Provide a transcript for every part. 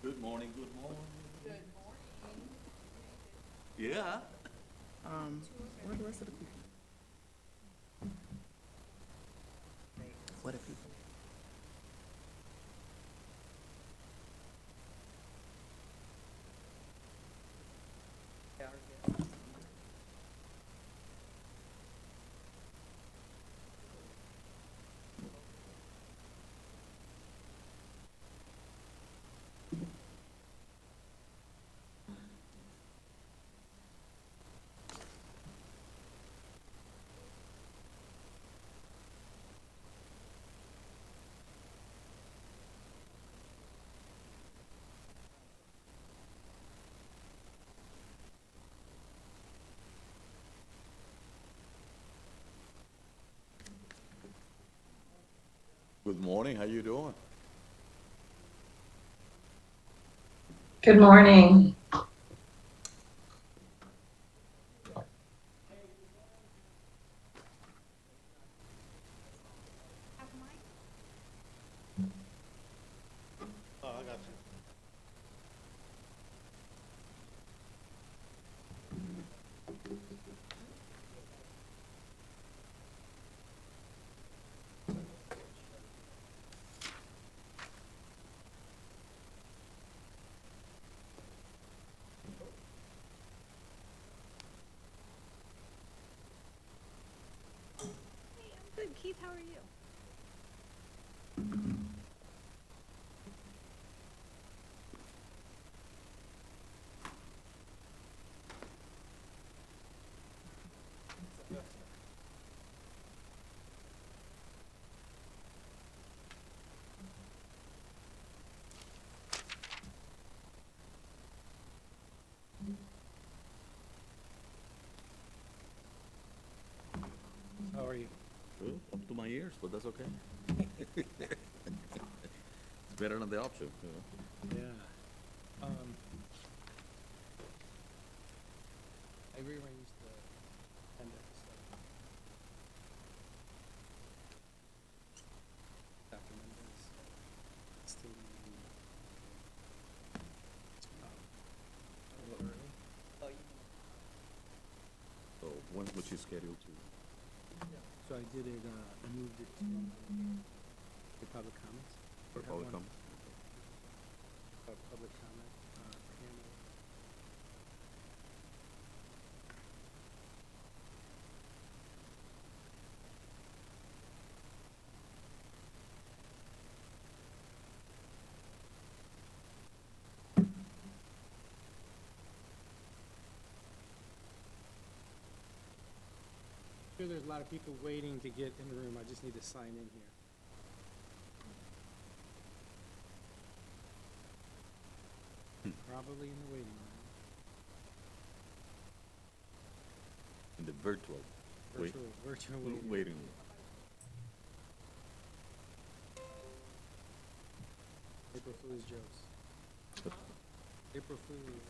Good morning, good morning. Yeah. Where are the rest of the people? What are people? Good morning. How you doing? Good morning. Oh, I got you. Hey, I'm good. Keith, how are you? How are you? Good. Up to my ears, but that's okay. It's better than the option. Yeah. I rearranged the appendix. Dr. Mendez still a little early. So when was she scheduled to? So I did it. I moved it to the public comments. For We have public one, comment? public comment panel. Sure, there's a lot of people waiting to get in the room. I just need to sign in here. Probably in the waiting room. In the virtual. Virtual waiting room. Waiting. April Fool's jokes. April Fool's.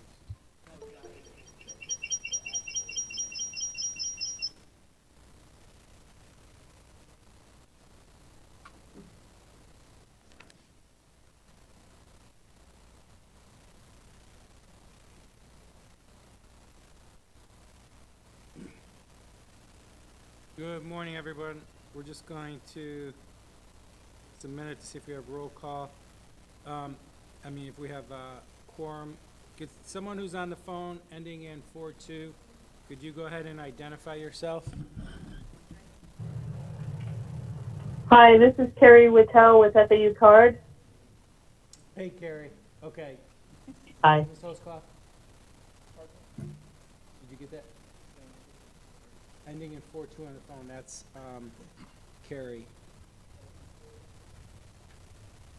Good morning, everyone. We're just going to, it's a minute to see if we have roll call. If we have quorum. Could someone who's on the phone ending in 42, could you go ahead and identify yourself? Hi, this is Carrie Whittel with FAU Card. Hey, Carrie. Okay. Hi. Ms. Hosclaw? Did you get that? Ending in 42 on the phone, that's Carrie.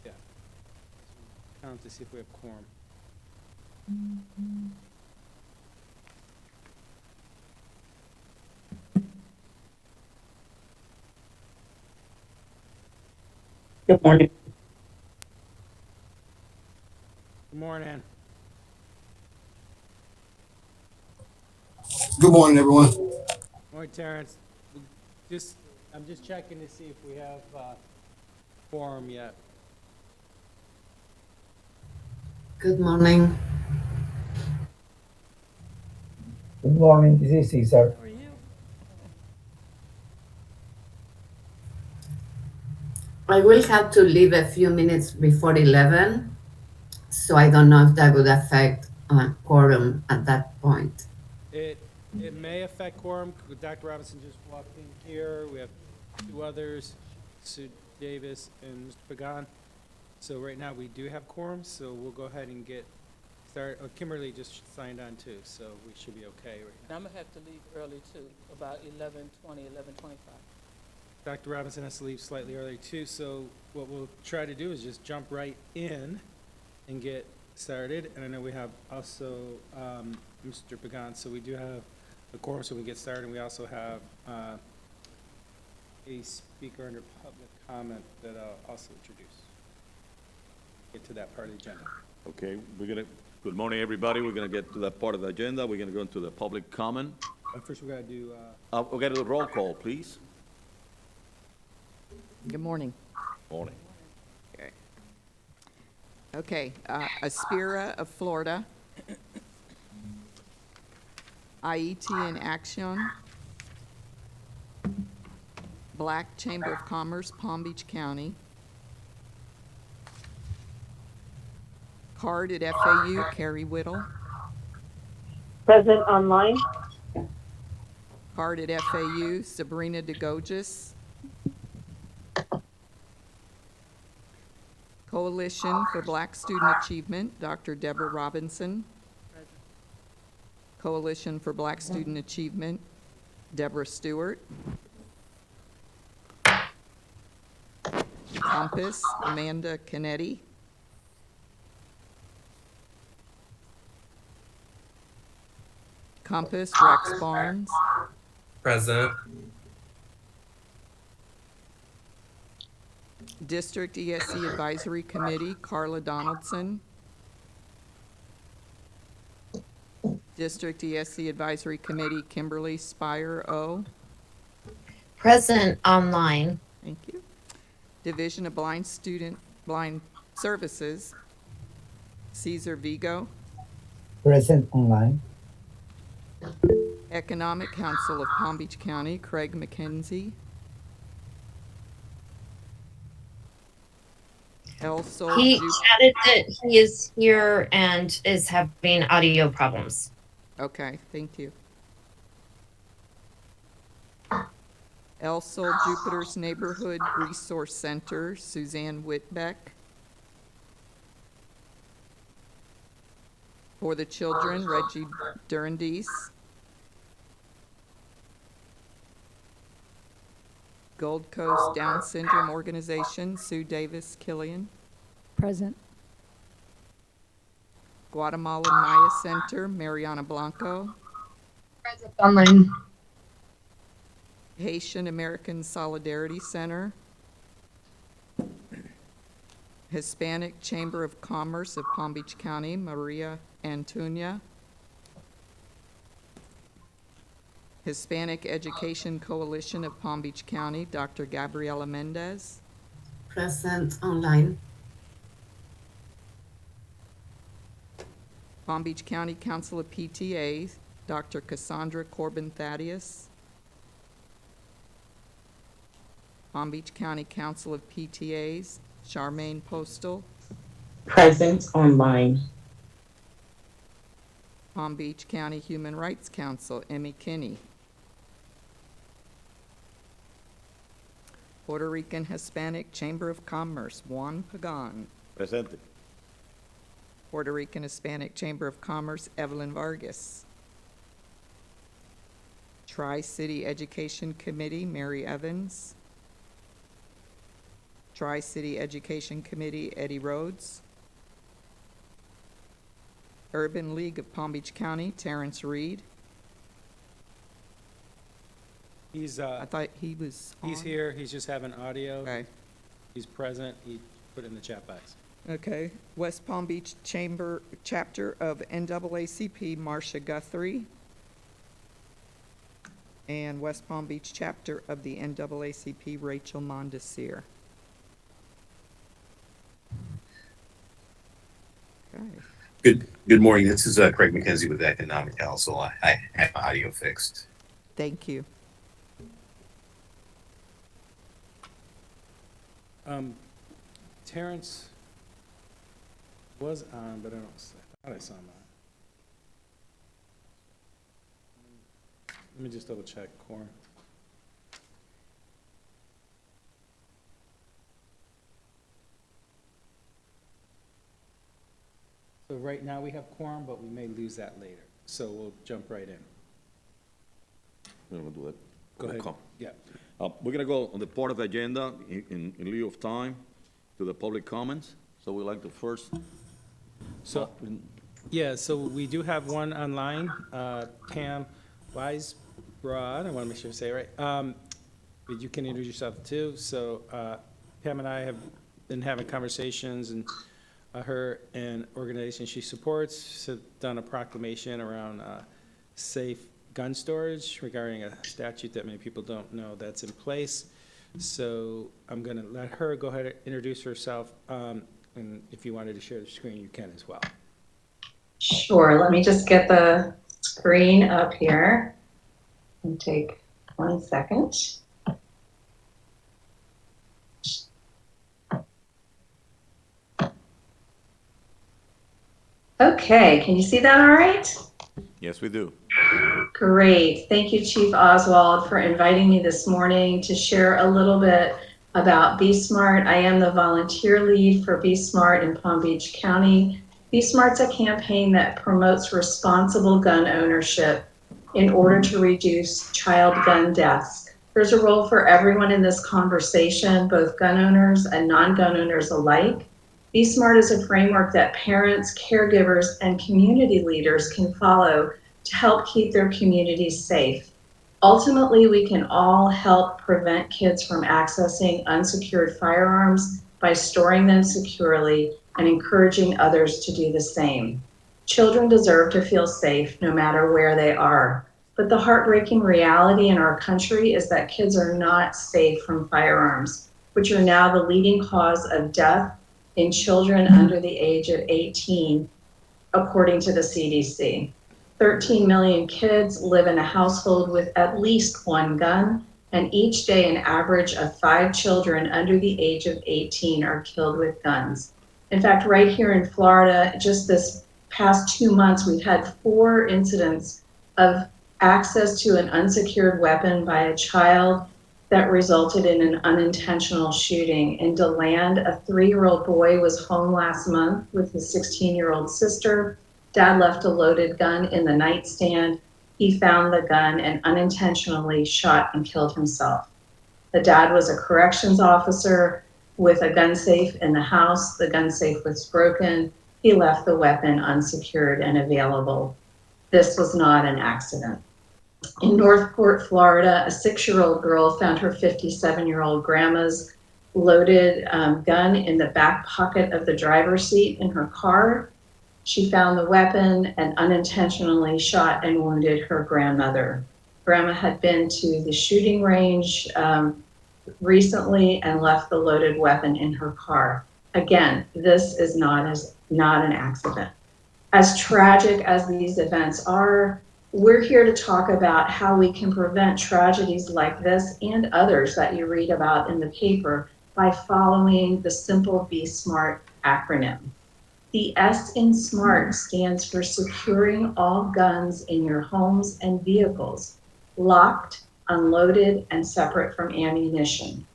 Yeah. Count to see if we have quorum. Good morning. Good morning. Good morning, everyone. Morning, Terrence. I'm just checking to see if we have quorum yet. Good morning. Good morning, this is Cesar. How are you? I will have to leave a few minutes before 11, so I don't know if that would affect quorum at that point. It may affect quorum. Dr. Robinson just walked in here. We have two others, Sue Davis and Mr. Pagan. So right now, we do have quorum, so we'll go ahead and get started. Oh, Kimberly just signed on too, so we should be okay right now. And I'm gonna have to leave early too, about 11:20, 11:25. Dr. Robinson has to leave slightly early too, so what we'll try to do is just jump right in and get started. And I know we have also Mr. Pagan, so we do have a quorum, so we get started. And we also have a speaker under public comment that I'll also introduce. Get to that part of the agenda. Okay, good morning, everybody. We're gonna get to that part of the agenda. We're gonna go into the public comment. First, we gotta do, We gotta do a roll call, please. Good morning. Morning. Okay, Aspira of Florida. IET in Action. Black Chamber of Commerce, Palm Beach County. CARD at FAU, Carrie Whittle. Present online. CARD at FAU, Sabrina DeGogis. Coalition for Black Student Achievement, Dr. Deborah Robinson. Coalition for Black Student Achievement, Deborah Stewart. Compass, Amanda Canetti. Compass, Rex Barnes. Present. District ESC Advisory Committee, Carla Donaldson. District ESC Advisory Committee, Kimberly Spire O. Present online. Thank you. Division of Blind Services, Cesar Vigo. Present online. Economic Council of Palm Beach County, Craig McKenzie. El Sol He Ju- chatted that he is here and is having audio problems. Okay, thank you. El Sol Jupiter's Neighborhood Resource Center, Suzanne Whitbeck. For the Children, Reggie Durandis. Gold Coast Down Syndrome Organization, Sue Davis Killian. Present. Guatemalan Maya Center, Mariana Blanco. Present online. Haitian American Solidarity Center. Hispanic Chamber of Commerce of Palm Beach County, Maria Antunia. Hispanic Education Coalition of Palm Beach County, Dr. Gabriela Mendez. Present online. Palm Beach County Council of PTAs, Dr. Cassandra Corbin Thaddeus. Palm Beach County Council of PTAs, Charmaine Postal. Present online. Palm Beach County Human Rights Council, Emmy Kinney. Puerto Rican Hispanic Chamber of Commerce, Juan Pagan. Presente. Puerto Rican Hispanic Chamber of Commerce, Evelyn Vargas. Tri-City Education Committee, Mary Evans. Tri-City Education Committee, Eddie Rhodes. Urban League of Palm Beach County, Terrence Reed. he's, I thought he was on. he's here, he's just having audio. Okay. He's present, he put it in the chat box. Okay. West Palm Beach Chamber, Chapter of NAACP, Marcia Guthrie. And West Palm Beach Chapter of the NAACP, Rachel Mondesir. Good morning. This is Craig McKenzie with Economic Council. I have audio fixed. Thank you. Terrence was on, but I thought I saw him on. Let me just double check, quorum. So right now we have quorum, but we may lose that later. So we'll jump right in. We're gonna do that. Go ahead. Yeah. We're gonna go on the part of the agenda in lieu of time to the public comments. So we'd like to first. So, yeah, so we do have one online, Pam Weisbrod, I want to make sure I say it right. But you can introduce yourself too. So Pam and I have been having conversations, and her and organization she supports have done a proclamation around safe gun storage regarding a statute that many people don't know that's in place. So I'm going to let her go ahead and introduce herself. And if you wanted to share the screen, you can as well. Sure. Let me just get the screen up here and take 1 second. Okay, can you see that all right? Yes, we do. Great. Thank you, Chief Oswald, for inviting me this morning to share a little bit about Be Smart. I am the volunteer lead for Be Smart in Palm Beach County. Be Smart's a campaign that promotes responsible gun ownership in order to reduce child gun deaths. There's a role for everyone in this conversation, both gun owners and non-gun owners alike. Be Smart is a framework that parents, caregivers, and community leaders can follow to help keep their communities safe. Ultimately, we can all help prevent kids from accessing unsecured firearms by storing them securely and encouraging others to do the same. Children deserve to feel safe no matter where they are. But the heartbreaking reality in our country is that kids are not safe from firearms, which are now the leading cause of death in children under the age of 18, according to the CDC. 13 million kids live in a household with at least one gun, and each day an average of 5 children under the age of 18 are killed with guns. In fact, right here in Florida, just this past 2 months, we've had 4 incidents of access to an unsecured weapon by a child that resulted in an unintentional shooting. In DeLand, a 3-year-old boy was home last month with his 16-year-old sister. Dad left a loaded gun in the nightstand. He found the gun and unintentionally shot and killed himself. The dad was a corrections officer with a gun safe in the house. The gun safe was broken. He left the weapon unsecured and available. This was not an accident. In Northport, Florida, a 6-year-old girl found her 57-year-old grandma's loaded gun in the back pocket of the driver's seat in her car. She found the weapon and unintentionally shot and wounded her grandmother. Grandma had been to the shooting range recently and left the loaded weapon in her car. Again, this is not an accident. As tragic as these events are, we're here to talk about how we can prevent tragedies like this and others that you read about in the paper by following the simple Be Smart acronym. The S in SMART stands for securing all guns in your homes and vehicles, locked, unloaded, and separate from ammunition.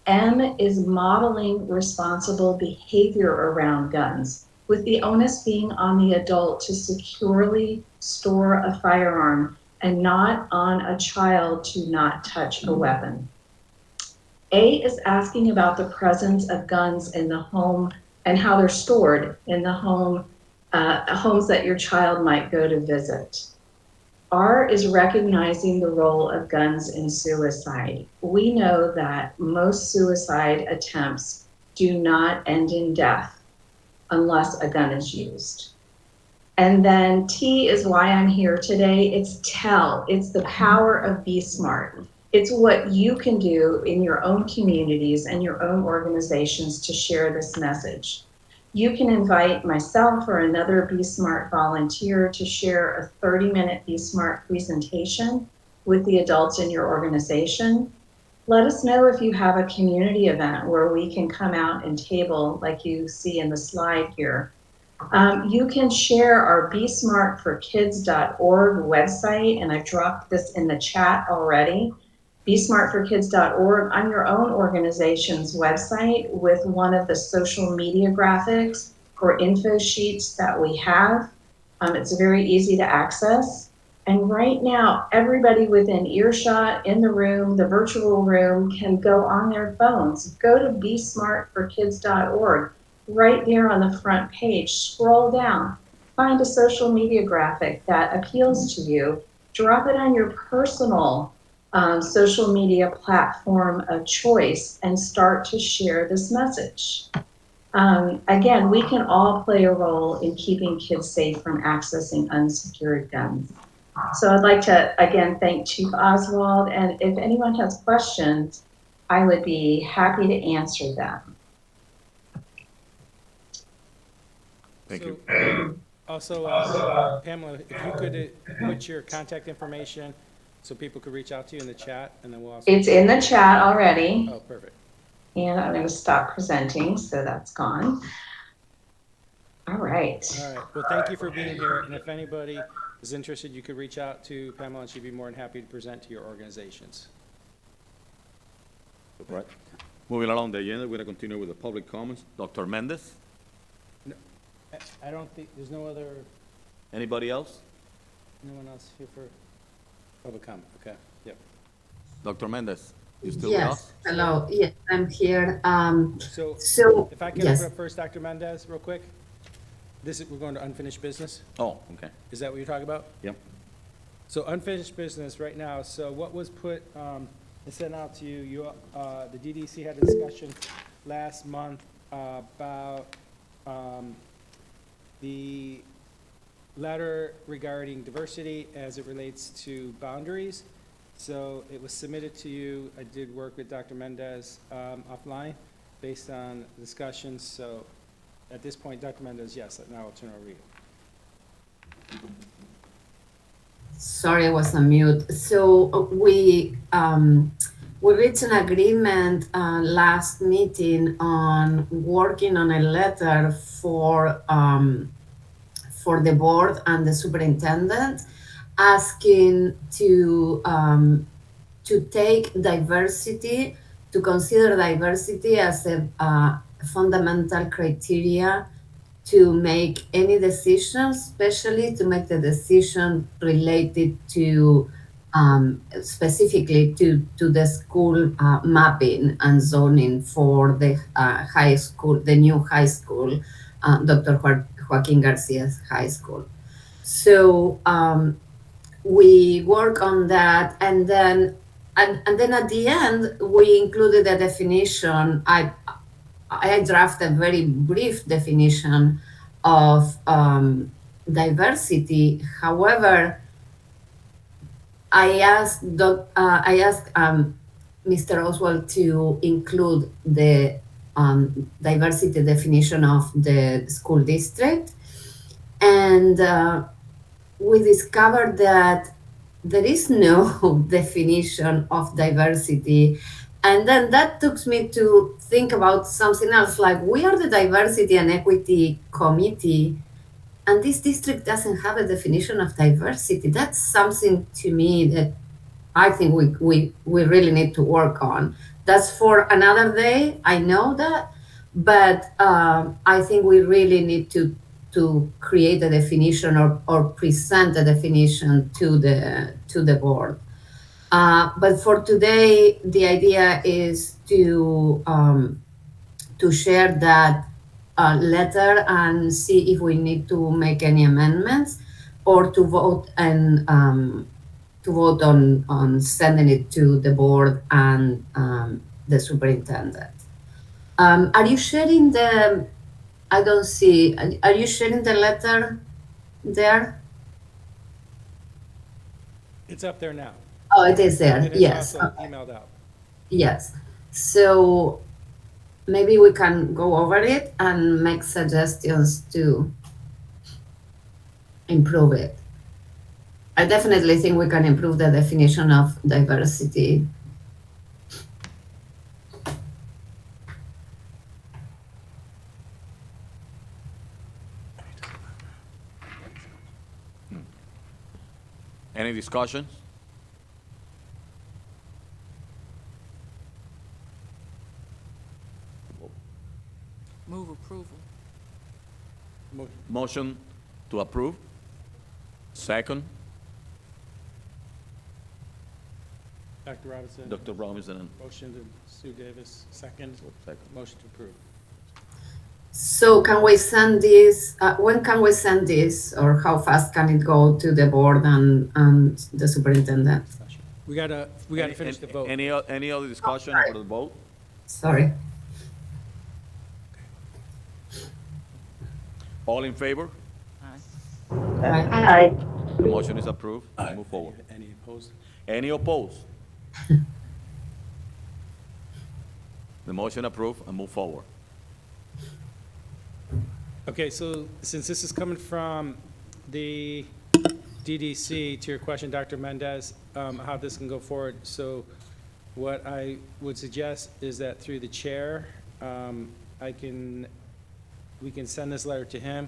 M is modeling responsible behavior around guns, with the onus being on the adult to securely store a firearm and not on a child to not touch a weapon. A is asking about the presence of guns in the home and how they're stored in the home, homes that your child might go to visit. R is recognizing the role of guns in suicide. We know that most suicide attempts do not end in death unless a gun is used. And then T is why I'm here today. It's TELL. It's the power of Be Smart. It's what you can do in your own communities and your own organizations to share this message. you can invite myself or another Be Smart volunteer to share a 30-minute Be Smart presentation with the adults in your organization. Let us know if you have a community event where we can come out and table like you see in the slide here. You can share our besmartforkids.org website, and I've dropped this in the chat already. besmartforkids.org on your own organization's website with one of the social media graphics or info sheets that we have. It's very easy to access. And right now, everybody within earshot in the room, the virtual room, can go on their phones. Go to besmartforkids.org. Right there on the front page, scroll down, find a social media graphic that appeals to you, drop it on your personal social media platform of choice and start to share this message. Again, we can all play a role in keeping kids safe from accessing unsecured guns. So I'd like to, again, thank Chief Oswald, and if anyone has questions, I would be happy to answer them. Thank you. Also, Pamela, if you could put your contact information so people could reach out to you in the chat, and then we'll also. It's in the chat already. Oh, perfect. And I'm going to stop presenting, so that's gone. All right. All right. Well, thank you for being here. And if anybody is interested, you could reach out to Pamela, and she'd be more than happy to present to your organizations. Right. Moving along the agenda, we're going to continue with the public comments. Dr. Mendez, I don't think, there's no other, anybody else? no one else here for public comment. Okay. Yep. Dr. Mendez, you still with Yes, us? hello, yes, I'm here. So if I can yes. open up first, Dr. Mendez, real quick. We're going to unfinished business. Oh, okay. Is that what you're talking about? Yep. So unfinished business right now. So what was put, sent out to you, the DDC had a discussion last month about the letter regarding diversity as it relates to boundaries. So it was submitted to you. I did work with Dr. Mendez offline based on discussions. So at this point, Dr. Mendez, yes, now I'll turn over to you. Sorry, I was on mute. So we reached an agreement last meeting on working on a letter for the board and the superintendent, asking to take diversity, to consider diversity as a fundamental criteria to make any decisions, especially to make the decision related to specifically to the school mapping and zoning for the high school, the new high school, Dr. Joaquin Garcia's high school. So we work on that, and then at the end we included a definition. I drafted a very brief definition of diversity. However, I asked Mr. Oswald to include the diversity definition of the school district, and we discovered that there is no definition of diversity. And then that took me to think about something else, like we are the Diversity and Equity Committee, and this district doesn't have a definition of diversity. That's something to me that I think we really need to work on. That's for another day, I know that, but I think we really need to create a definition or present a definition to the board. But for today, the idea is to share that letter and see if we need to make any amendments, or to vote and on sending it to the board and the superintendent. Are you sharing the? I don't see. Are you sharing the letter there? It's up there now. Oh, it is there. And it's Yes. also emailed out. Yes. So maybe we can go over it and make suggestions to improve it. I definitely think we can improve the definition of diversity. Any discussions? Move approval. Motion to approve? Second, Dr. Robinson, Dr. Robinson. motion to Sue Davis, second. Second. Motion to approve. So can we send this, when can we send this, or how fast can it go to the board and the superintendent? We gotta finish the vote. Any other discussion for the vote? Sorry. All in favor? Right. Aye. The motion is approved. Move forward. Any opposed? Any opposed? The motion approved and move forward. Okay, so since this is coming from the DDC, to your question, Dr. Mendez, how this can go forward, so what I would suggest is that through the chair, we can send this letter to him,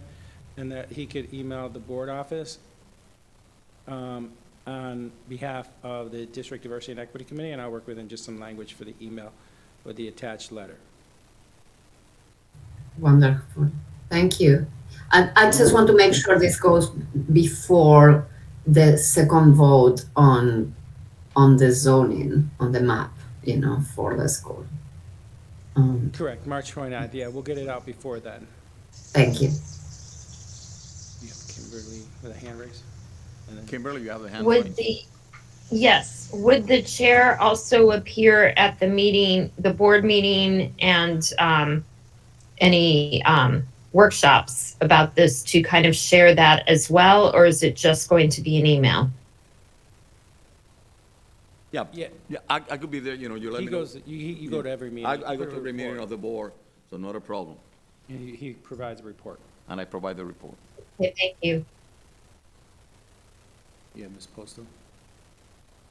and that he could email the board office on behalf of the District Diversity and Equity Committee, and I'll work with him just some language for the email with the attached letter. Wonderful. Thank you. And I just want to make sure this goes before the second vote on the zoning, on the map, for the school. Correct, March 29th, yeah, we'll get it out before then. Thank you. You have Kimberly with a hand raise? And then- Kimberly, you have the hand Would the chair also appear at the meeting, the board meeting, and any workshops about this to kind of share that as well, or is it just going to be an email? Yeah, Yeah. I could be there, you let He me know. goes, you go to every meeting. I You go put to a every meeting report. of the board, so not a problem. He provides a report. And I provide the report. Okay, thank you. Yeah, Ms. Postal?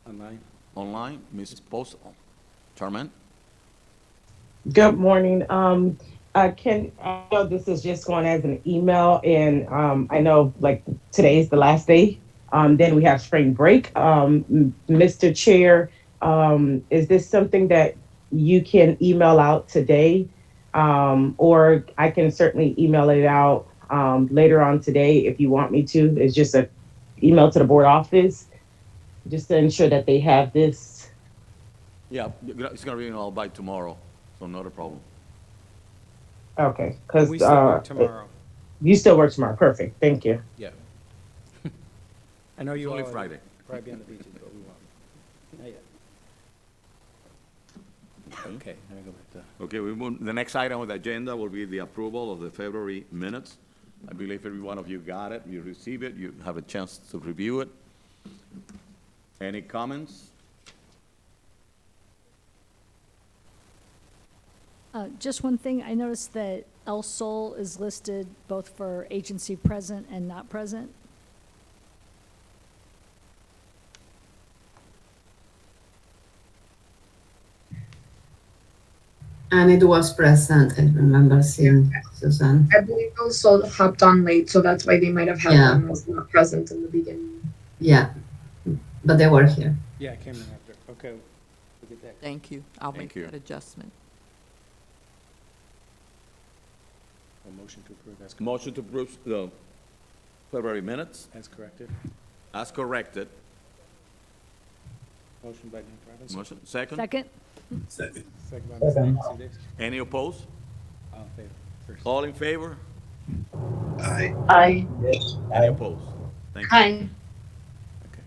Online? Online, Ms. Post, Charmaine? Good morning. I know this is just going as an email, and I know like today's the last day. Then we have spring break. Mr. Chair, is this something that you can email out today? Or I can certainly email it out later on today if you want me to. It's just an email to the board office, just to ensure that they have this. Yeah, it's gonna be all by tomorrow, so not a problem. Okay, because We still work tomorrow. you still work tomorrow. Perfect. Thank you. Yeah. I know you all. Only Friday. Probably be on the beaches, but we won't. Not yet. Okay, let me go back to. Okay, the next item on the agenda will be the approval of the February minutes. I believe every one of you got it, you received it, you have a chance to review it. Any comments? Just one thing, I noticed that El Sol is listed both for agency present and not present. And it was present. I remember seeing Susan. I believe also hopped on late, so that's why they might have had Yeah. one was not present in the beginning. Yeah, but they were here. Yeah, I came in after. Okay. We'll get that. Thank you. I'll Thank make you. that adjustment. A motion to approve as, Motion to approve the February minutes as corrected. as corrected. Motion by Dr. Robinson. Motion, second? Second? Second. Second by Ms. Second. Sue Davis. Any opposed? All in favor? First. All in favor? Aye. Aye. Any opposed? Thank you. Hi. Okay.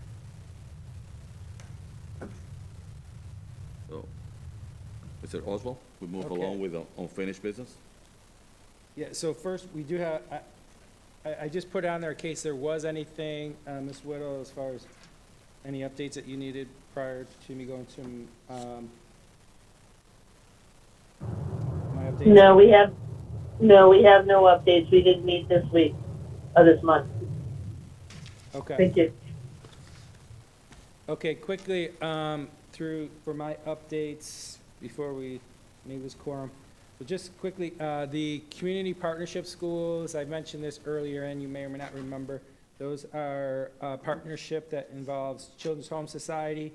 So, Mr. Oswald, we move Okay. along with the unfinished business? Yeah, so first, we do have, I just put on there in case there was anything, Ms. Whittle, as far as any updates that you needed prior to me going to, my updates? No, we have no updates. We didn't meet this week or this month. Okay. Thank you. Okay, quickly, for my updates, before we meet with quorum. But just quickly, the community partnership schools, I mentioned this earlier, and you may or may not remember, those are a partnership that involves Children's Home Society,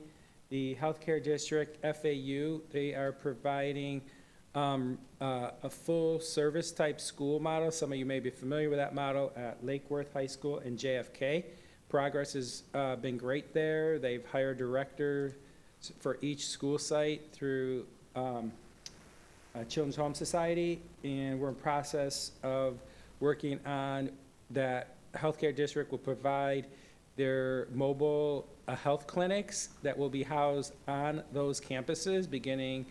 the Healthcare District, FAU. They are providing a full service type school model. Some of you may be familiar with that model at Lake Worth High School and JFK. Progress has been great there. They've hired directors for each school site through Children's Home Society, and we're in process of working on that. Healthcare District will provide their mobile health clinics that will be housed on those campuses beginning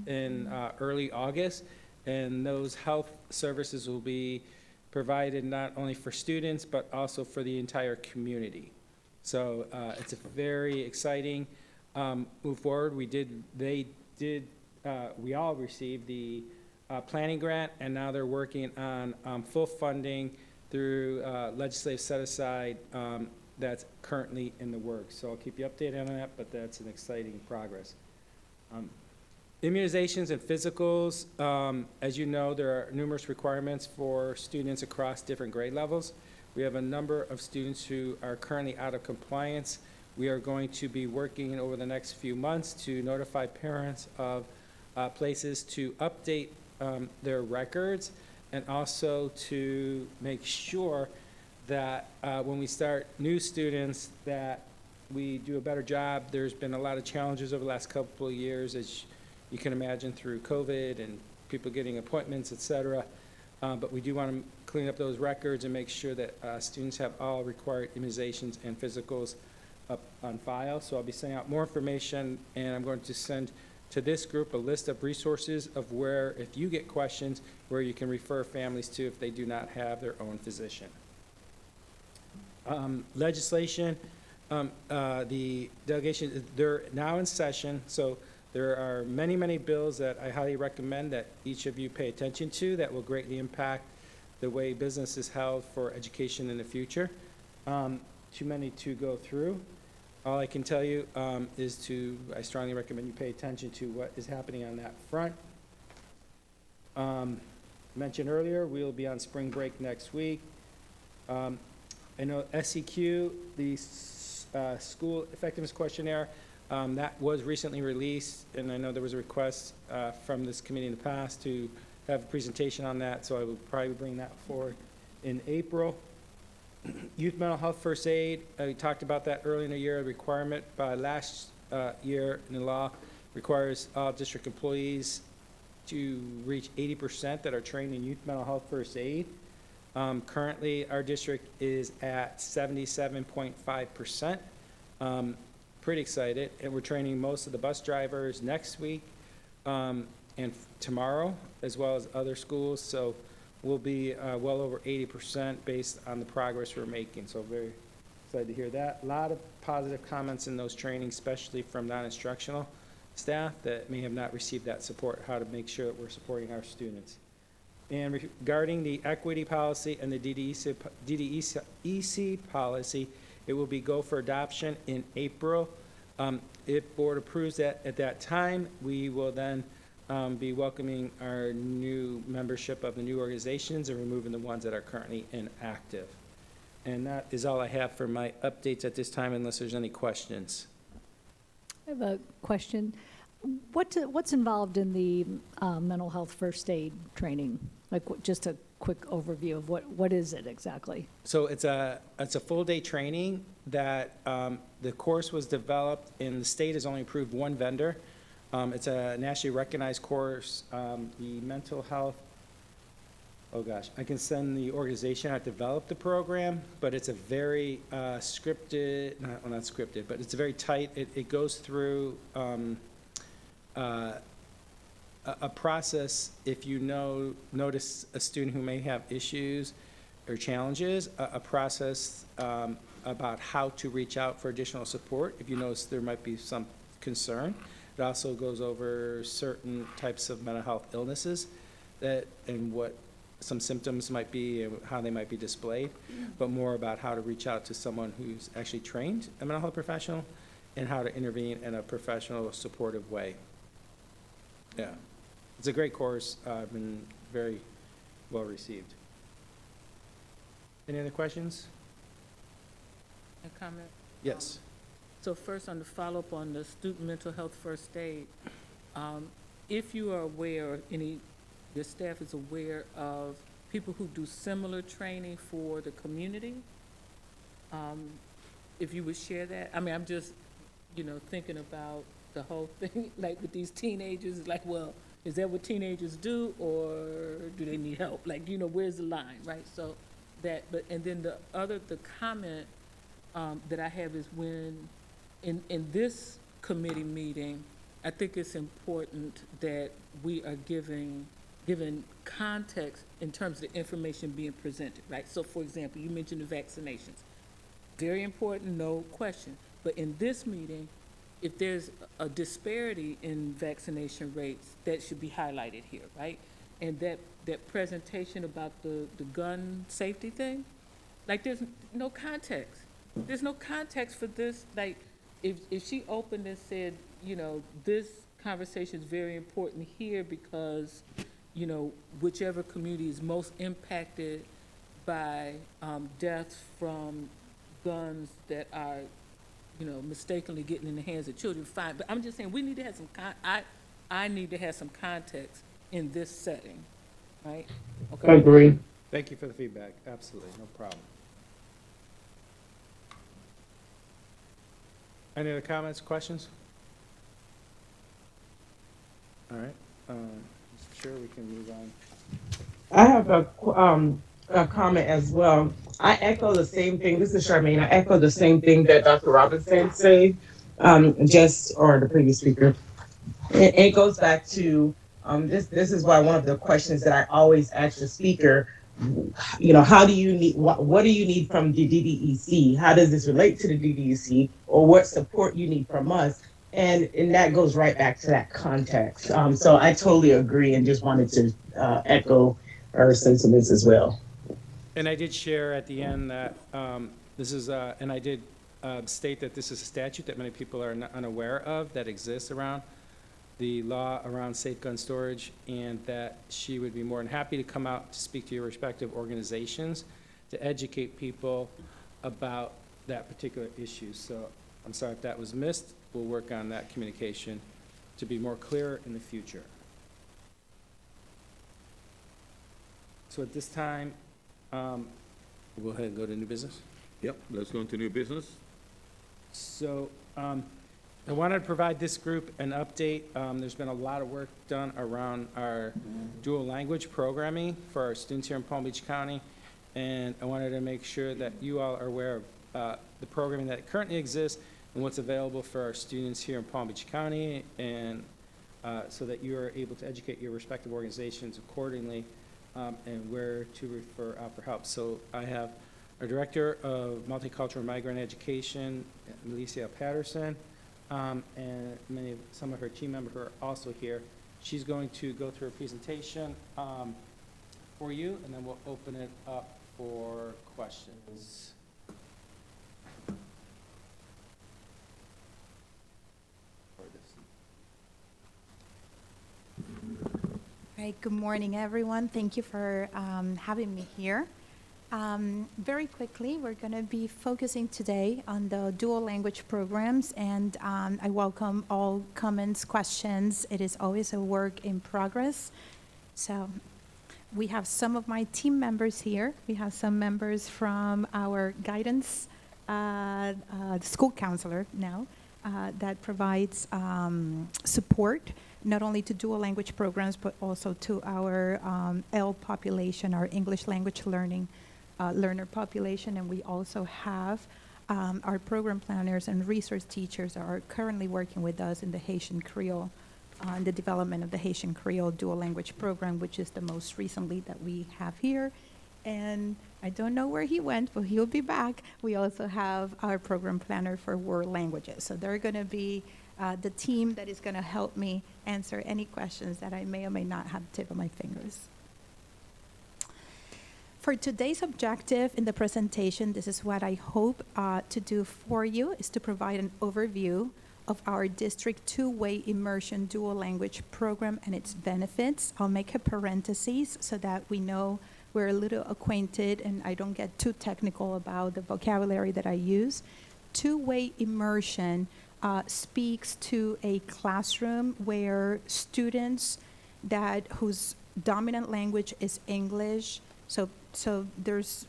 in early August, and those health services will be provided not only for students but also for the entire community. So it's a very exciting move forward. We all received the planning grant, and now they're working on full funding through legislative set-aside that's currently in the works. So I'll keep you updated on that, but that's an exciting progress. Immunizations and physicals, as you know, there are numerous requirements for students across different grade levels. We have a number of students who are currently out of compliance. We are going to be working over the next few months to notify parents of places to update their records, and also to make sure that when we start new students that we do a better job. There's been a lot of challenges over the last couple of years, as you can imagine, through COVID and people getting appointments, et cetera. But we do want to clean up those records and make sure that students have all required immunizations and physicals up on file. So I'll be sending out more information, and I'm going to send to this group a list of resources of where, if you get questions, where you can refer families to if they do not have their own physician. Legislation, the delegation, they're now in session, so there are many, many bills that I highly recommend that each of you pay attention to that will greatly impact the way business is held for education in the future. Too many to go through. All I can tell you is I strongly recommend you pay attention to what is happening on that front. Mentioned earlier, we'll be on spring break next week. I know SEQ, the School Effectiveness Questionnaire, that was recently released, and I know there was a request from this committee in the past to have a presentation on that, so I will probably bring that forward in April. Youth mental health first aid, we talked about that early in the year. A requirement by last year in the law requires all district employees to reach 80% that are trained in youth mental health first aid. Currently, our district is at 77.5%. Pretty excited, and we're training most of the bus drivers next week and tomorrow, as well as other schools. So we'll be well over 80% based on the progress we're making. So very excited to hear that. A lot of positive comments in those trainings, especially from non-instructional staff that may have not received that support, how to make sure that we're supporting our students. And regarding the equity policy and the DDEC policy, it will be go for adoption in April. If board approves that at that time, we will then be welcoming our new membership of the new organizations and removing the ones that are currently inactive. And that is all I have for my updates at this time, unless there's any questions. I have a question. What's involved in the mental health first aid training? Like just a quick overview of what is it exactly? So it's a full day training that the course was developed, and the state has only approved one vendor. It's a nationally recognized course. The mental health, oh gosh, I can send the organization that developed the program, but it's a very scripted, not scripted, but it's very tight. It goes through a process. If you notice a student who may have issues or challenges, a process about how to reach out for additional support if you notice there might be some concern. It also goes over certain types of mental health illnesses and what some symptoms might be and how they might be displayed, but more about how to reach out to someone who's actually trained, a mental health professional, and how to intervene in a professional, supportive way. Yeah, it's a great course, been very well received. Any other questions? A comment? Yes. So first, on the follow-up on the student mental health first aid, if you are aware, or your staff is aware of people who do similar training for the community, if you would share that. I mean, I'm just, thinking about the whole thing, like with these teenagers, like, well, is that what teenagers do, or do they need help? Like, where's the line, right? So that, and then the comment that I have is when, in this committee meeting, I think it's important that we are given context in terms of the information being presented, right? So, for example, you mentioned the vaccinations. Very important, no question. But in this meeting, if there's a disparity in vaccination rates, that should be highlighted here, right? And that presentation about the gun safety thing, like, there's no context. There's no context for this. Like, if she opened and said, this conversation is very important here because, whichever community is most impacted by deaths from guns that are, mistakenly getting in the hands of children, fine. But I'm just saying, we need to have some, I need to have some context in this setting, right? Okay. Agree. Thank you for the feedback. Absolutely, no problem. Any other comments, questions? All right, sure, we can move on. I have a comment as well. I echo the same thing. This is Charmaine. I echo the same thing that Dr. Robinson said, or the previous speaker. It goes back to this is why one of the questions that I always ask the speaker, how do you need, what do you need from the DDEC? How does this relate to the DDEC, or what support you need from us? And that goes right back to that context. So I totally agree and just wanted to echo her sentiments as well. And I did share at the end that this is, and I did state that this is a statute that many people are unaware of that exists around the law around safe gun storage, and that she would be more than happy to come out to speak to your respective organizations to educate people about that particular issue. So I'm sorry if that was missed. We'll work on that communication to be more clear in the future. So at this time, we'll go ahead and go to new business. Yep, let's go into new business. So I wanted to provide this group an update. There's been a lot of work done around our dual language programming for our students here in Palm Beach County, and I wanted to make sure that you all are aware of the programming that currently exists and what's available for our students here in Palm Beach County, and so that you are able to educate your respective organizations accordingly, and where to refer out for help. So I have our Director of Multicultural Migrant Education, Alicia Patterson, and some of her team members who are also here. She's going to go through a presentation for you, and then we'll open it up for questions. Right, good morning, everyone. Thank you for having me here. Very quickly, we're going to be focusing today on the dual language programs, and I welcome all comments, questions. It is always a work in progress. So we have some of my team members here. We have some members from our guidance, school counselor now, that provides support not only to dual language programs, but also to our L population, our English language learning learner population. And we also have our program planners and resource teachers are currently working with us in the Haitian Creole, on the development of the Haitian Creole dual language program, which is the most recently that we have here. And I don't know where he went, but he'll be back. We also have our program planner for world languages. So they're going to be the team that is going to help me answer any questions that I may or may not have the tip of my fingers. For today's objective in the presentation, this is what I hope to do for you, is to provide an overview of our district two-way immersion dual language program and its benefits. I'll make a parentheses so that we know we're a little acquainted and I don't get too technical about the vocabulary that I use. Two-way immersion speaks to a classroom where students whose dominant language is English, so there's,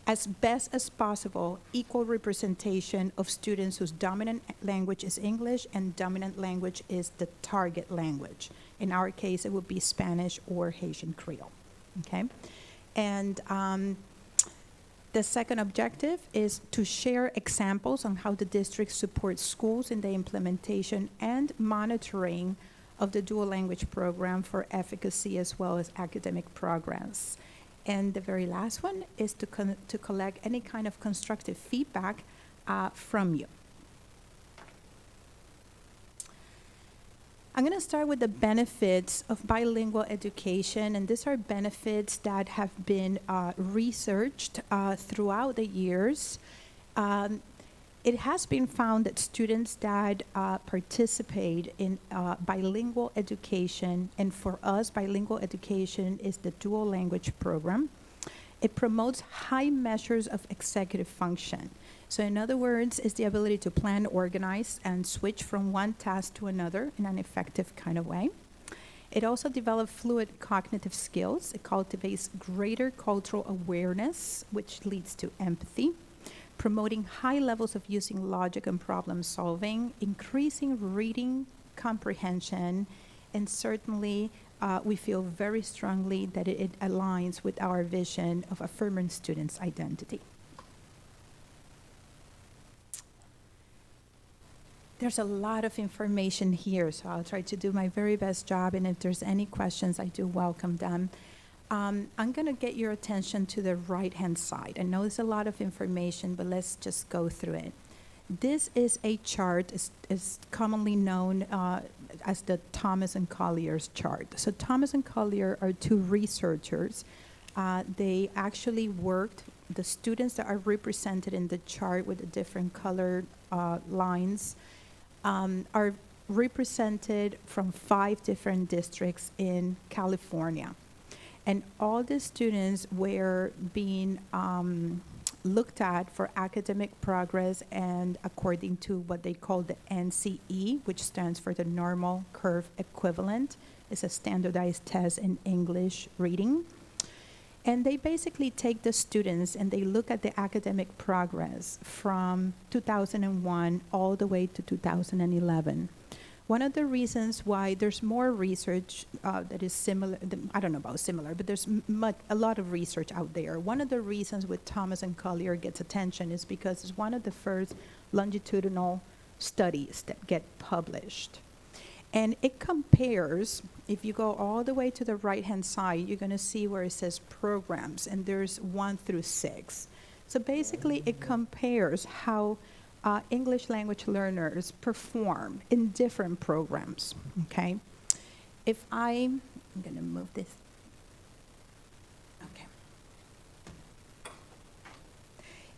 as best as possible, equal representation of students whose dominant language is English and dominant language is the target language. In our case, it would be Spanish or Haitian Creole, okay? And the second objective is to share examples on how the district supports schools in the implementation and monitoring of the dual language program for efficacy as well as academic progress. And the very last one is to collect any kind of constructive feedback from you. I'm going to start with the benefits of bilingual education, and these are benefits that have been researched throughout the years. It has been found that students that participate in bilingual education, and for us, bilingual education is the dual language program. It promotes high measures of executive function. So in other words, it's the ability to plan, organize, and switch from one task to another in an effective kind of way. It also develops fluid cognitive skills. It cultivates greater cultural awareness, which leads to empathy, promoting high levels of using logic and problem solving, increasing reading comprehension, and certainly we feel very strongly that it aligns with our vision of affirming students' identity. There's a lot of information here, so I'll try to do my very best job, and if there's any questions, I do welcome them. I'm going to get your attention to the right-hand side. I know it's a lot of information, but let's just go through it. This is a chart, is commonly known as the Thomas and Collier's chart. So Thomas and Collier are two researchers. They actually worked, the students that are represented in the chart with the different colored lines are represented from 5 different districts in California. And all the students were being looked at for academic progress and according to what they call the NCE, which stands for the Normal Curve Equivalent. It's a standardized test in English reading. And they basically take the students and they look at the academic progress from 2001 all the way to 2011. One of the reasons why there's more research that is similar, I don't know about similar, but there's a lot of research out there. One of the reasons with Thomas and Collier gets attention is because it's one of the first longitudinal studies that get published. And it compares, if you go all the way to the right-hand side, you're going to see where it says programs, and there's 1 through 6. So basically, it compares how English language learners perform in different programs, okay? I'm going to move this. Okay.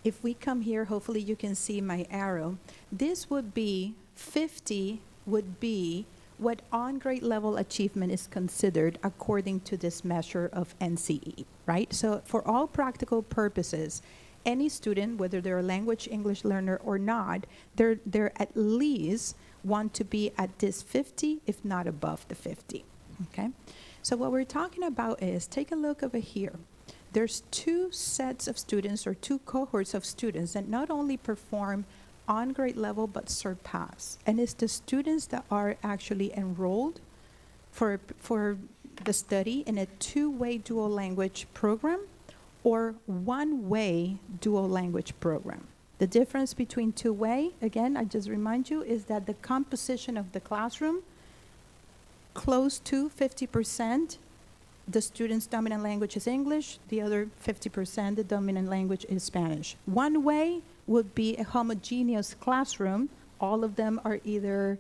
If we come here, hopefully you can see my arrow. This would be, 50 would be what on-grade level achievement is considered according to this measure of NCE, right? So for all practical purposes, any student, whether they're a language English learner or not, they're at least want to be at this 50, if not above the 50, okay? So what we're talking about is, take a look over here. There's 2 sets of students or 2 cohorts of students that not only perform on grade level but surpass. And it's the students that are actually enrolled for the study in a 2-way dual language program or 1-way dual language program. The difference between 2-way, again, I just remind you, is that the composition of the classroom, close to 50%, the student's dominant language is English, the other 50%, the dominant language is Spanish. 1-way would be a homogeneous classroom. All of them are either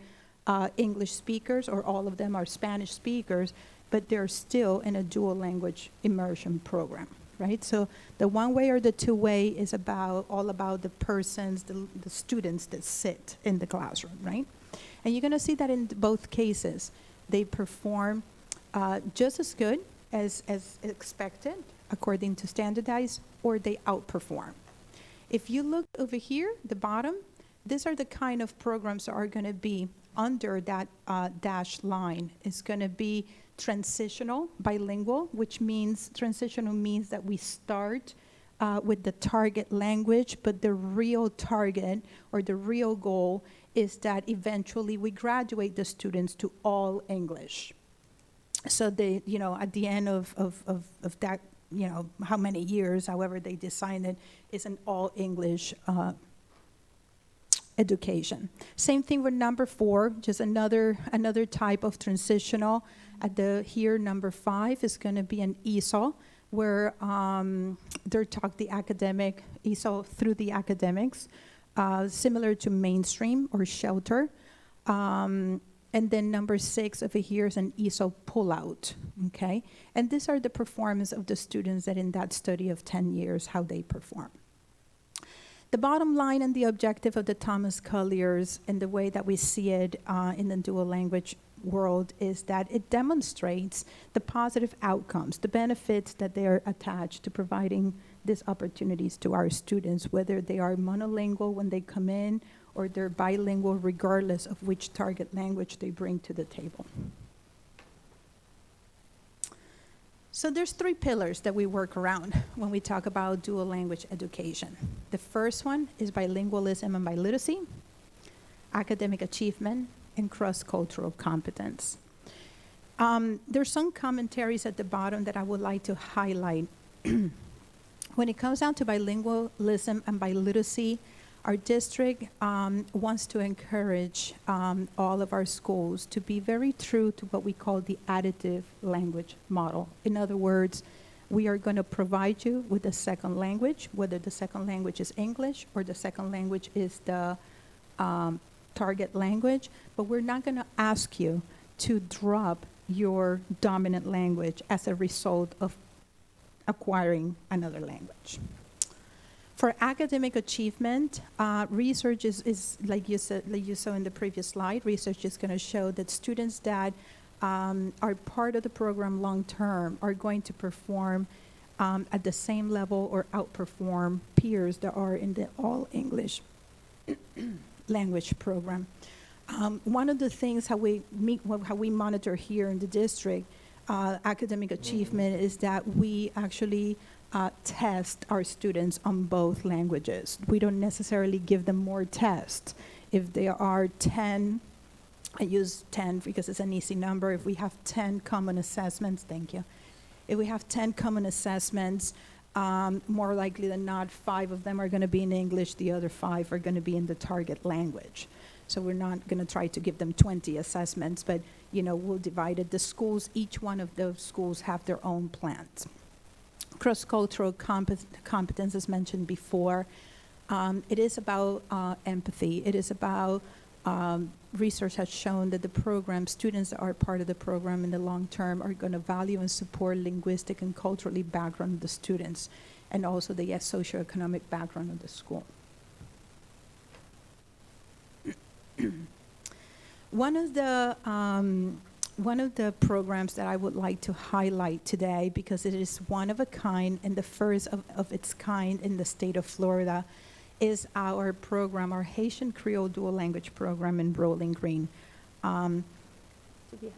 English speakers or all of them are Spanish speakers, but they're still in a dual language immersion program, right? So the one way or the two way is all about the persons, the students that sit in the classroom, right? And you're going to see that in both cases, they perform just as good as expected according to standardized, or they outperform. If you look over here, the bottom, these are the kind of programs that are going to be under that dashed line. It's going to be transitional, bilingual, which means transitional means that we start with the target language, but the real target or the real goal is that eventually we graduate the students to all English. So they, at the end of that, how many years, however they design it, is an all English education. Same thing with number 4, just another type of transitional. Here, number 5 is going to be an ESOL, where they're taught the academic, ESOL through the academics, similar to mainstream or shelter. And then number 6 over here is an ESOL pullout, okay? And these are the performance of the students that in that study of 10 years, how they perform. The bottom line and the objective of the Thomas Colliers and the way that we see it in the dual language world is that it demonstrates the positive outcomes, the benefits that they are attached to providing these opportunities to our students, whether they are monolingual when they come in or they're bilingual, regardless of which target language they bring to the table. So there's 3 pillars that we work around when we talk about dual language education. The first one is bilingualism and biliteracy, academic achievement, and cross-cultural competence. There's some commentaries at the bottom that I would like to highlight. When it comes down to bilingualism and biliteracy, our district wants to encourage all of our schools to be very true to what we call the additive language model. In other words, we are going to provide you with a second language, whether the second language is English or the second language is the target language, but we're not going to ask you to drop your dominant language as a result of acquiring another language. For academic achievement, research is like you saw in the previous slide, research is going to show that students that are part of the program long term are going to perform at the same level or outperform peers that are in the all English language program. One of the things how we monitor here in the district academic achievement is that we actually test our students on both languages. We don't necessarily give them more tests. If there are 10, I use 10 because it's an easy number. If we have 10 common assessments, thank you. If we have 10 common assessments, more likely than not, 5 of them are going to be in English, the other 5 are going to be in the target language. So we're not going to try to give them 20 assessments, but we'll divide it. The schools, each one of those schools have their own plans. Cross-cultural competence, as mentioned before, it is about empathy. It is about research has shown that the program, students that are part of the program in the long term are going to value and support linguistic and culturally background of the students, and also the socioeconomic background of the school. One of the programs that I would like to highlight today, because it is one of a kind and the first of its kind in the state of Florida, is our program, our Haitian Creole dual language program in Bowling Green. Do we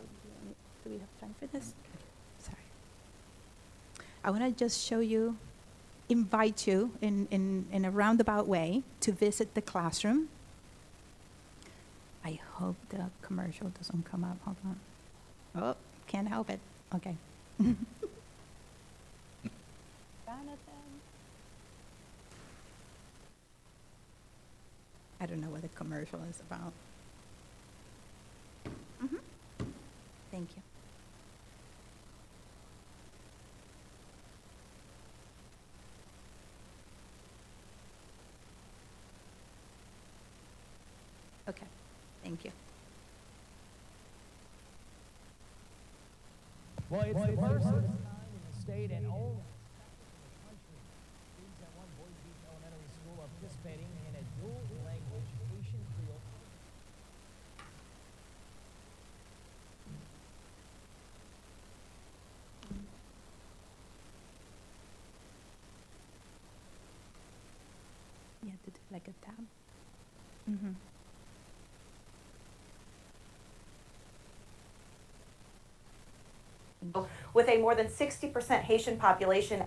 have time for this? Sorry. I want to just show you, invite you in a roundabout way to visit the classroom. I hope the commercial doesn't come up. Hold on. Oh, can't help it. Okay. I don't know what the commercial is about. Thank you. Okay, thank you. Well, it's the first of its kind in the state and only You have to do like a tab. Mm-hmm. With a more than 60% Haitian population.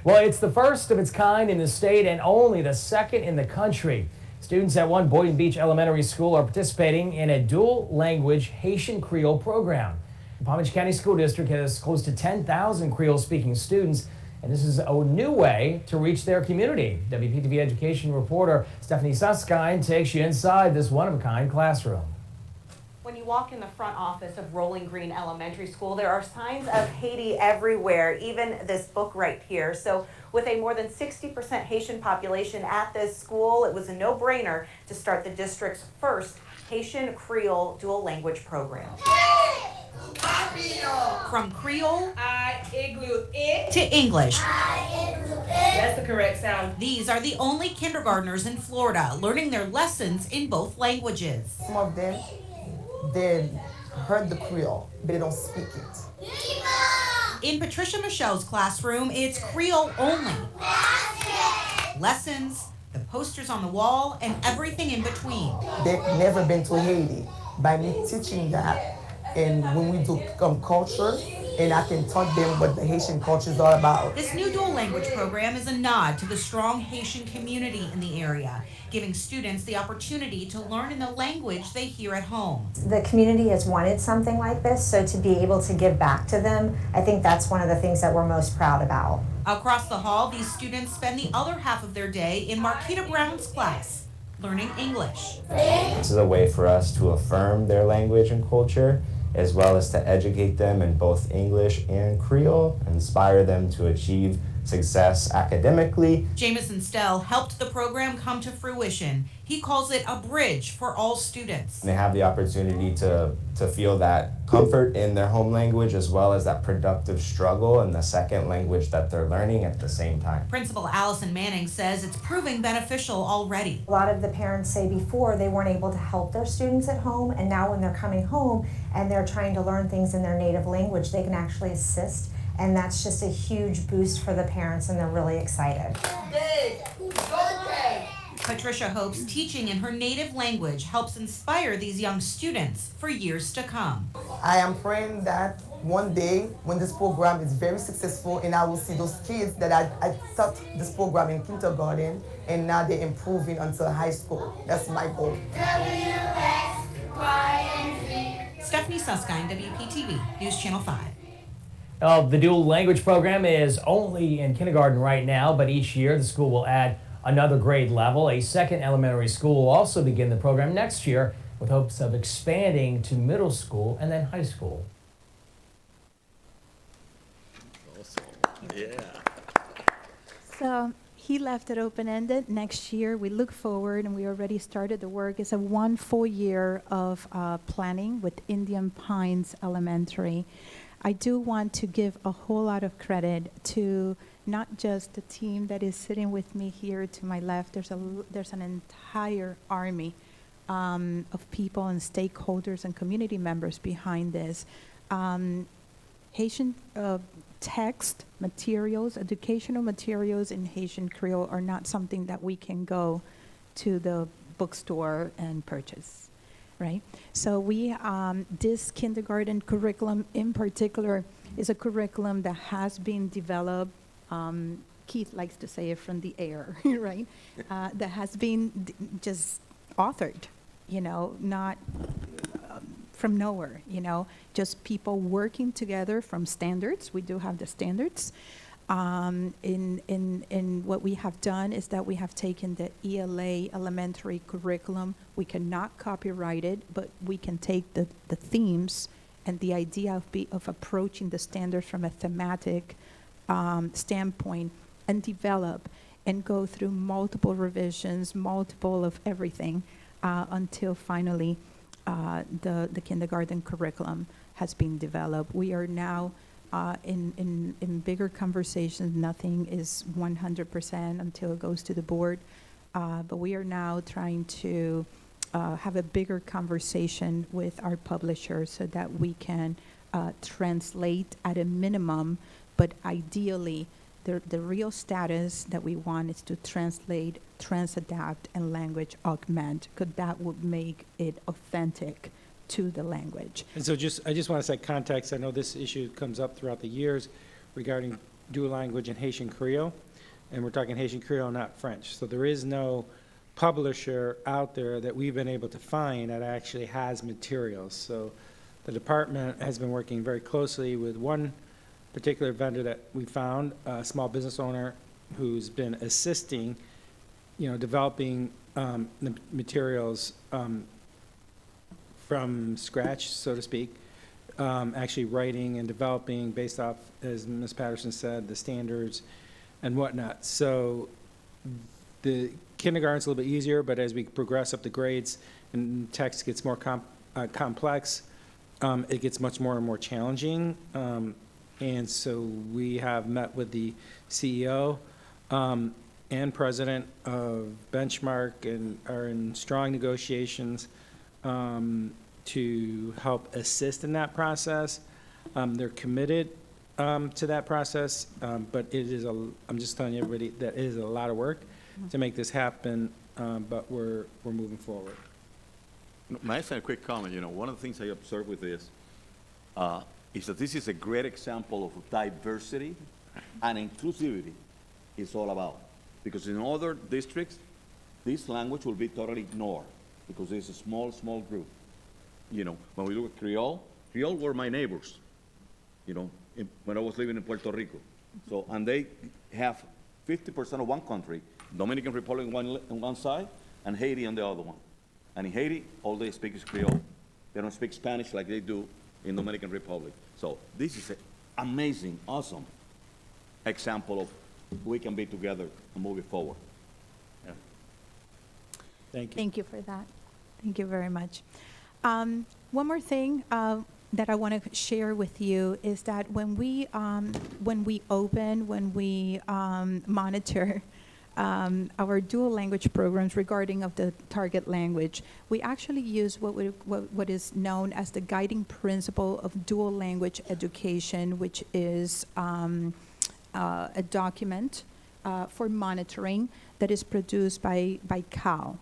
Well, it's the first of its kind in the state and only the second in the country. Students at one Boynton Beach Elementary School are participating in a dual language Haitian Creole program. The Palm Beach County School District has close to 10,000 Creole speaking students, and this is a new way to reach their community. WPTV education reporter Stephanie Susskind takes you inside this one-of-a-kind classroom. When you walk in the front office of Rolling Green Elementary School, there are signs of Haiti everywhere, even this book right here. So with a more than 60% Haitian population at this school, it was a no-brainer to start the district's first Haitian Creole dual language program. From Creole to English. That's the correct sound. These are the only kindergartners in Florida learning their lessons in both languages. Some of them, they heard the Creole, but they don't speak it. In Patricia Michelle's classroom, it's Creole only. Lessons, the posters on the wall, and everything in between. They've never been to Haiti. By me teaching that, and when we do culture, and I can taught them what the Haitian culture is all about. This new dual language program is a nod to the strong Haitian community in the area, giving students the opportunity to learn in the language they hear at home. The community has wanted something like this, so to be able to give back to them, I think that's one of the things that we're most proud about. Across the hall, these students spend the other half of their day in Marquita Brown's class, learning English. This is a way for us to affirm their language and culture, as well as to educate them in both English and Creole, inspire them to achieve success academically. Jameson Stell helped the program come to fruition. He calls it a bridge for all students. They have the opportunity to feel that comfort in their home language, as well as that productive struggle in the second language that they're learning at the same time. Principal Allison Manning says it's proving beneficial already. A lot of the parents say before they weren't able to help their students at home, and now when they're coming home and they're trying to learn things in their native language, they can actually assist. And that's just a huge boost for the parents, and they're really excited. Patricia hopes teaching in her native language helps inspire these young students for years to come. I am praying that one day when this program is very successful and I will see those kids that I taught this program in kindergarten and now they're improving until high school. That's my goal. Stephanie Susskind, WPTV, News Channel 5. The dual language program is only in kindergarten right now, but each year the school will add another grade level. A second elementary school will also begin the program next year with hopes of expanding to middle school and then high school. Awesome. Yeah. So he left it open-ended. Next year, we look forward, and we already started the work. It's a 1 full year of planning with Indian Pines Elementary. I do want to give a whole lot of credit to not just the team that is sitting with me here to my left. There's an entire army of people and stakeholders and community members behind this. Haitian text materials, educational materials in Haitian Creole are not something that we can go to the bookstore and purchase, right? So we, this kindergarten curriculum in particular is a curriculum that has been developed, Keith likes to say it from the air, right? That has been just authored, you know, not from nowhere, you know, just people working together from standards. We do have the standards. In what we have done is that we have taken the ELA elementary curriculum. We cannot copyright it, but we can take the themes and the idea of approaching the standards from a thematic standpoint and develop and go through multiple revisions, multiple of everything, until finally the kindergarten curriculum has been developed. We are now in bigger conversations. Nothing is 100% until it goes to the board, but we are now trying to have a bigger conversation with our publishers so that we can translate at a minimum, but ideally the real status that we want is to translate, transadapt, and language augment, because that would make it authentic to the language. And so I just want to set context. I know this issue comes up throughout the years regarding dual language and Haitian Creole, and we're talking Haitian Creole, not French. So there is no publisher out there that we've been able to find that actually has materials. So the department has been working very closely with one particular vendor that we found, a small business owner who's been assisting, developing the materials from scratch, so to speak, actually writing and developing based off, as Ms. Patterson said, the standards and whatnot. So the kindergarten's a little bit easier, but as we progress up the grades and text gets more complex, it gets much more and more challenging. And so we have met with the CEO and president of Benchmark and are in strong negotiations to help assist in that process. They're committed to that process, but it is I'm just telling everybody that it is a lot of work to make this happen, but we're moving forward. May I say a quick comment? One of the things I observed with this is that this is a great example of diversity and inclusivity is all about. Because in other districts, this language will be totally ignored because it's a small group. When we look at Creole were my neighbors, when I was living in Puerto Rico. So, and they have 50% of one country, Dominican Republic on one side, and Haiti on the other one. And in Haiti, all they speak is Creole. They don't speak Spanish like they do in Dominican Republic. So this is an amazing, awesome example of we can be together and move it forward. Yeah. Thank you. Thank you for that. Thank you very much. One more thing that I want to share with you is that when we monitor our dual language programs regarding of the target language, we actually use what is known as the guiding principle of dual language education, which is a document for monitoring that is produced by CAL.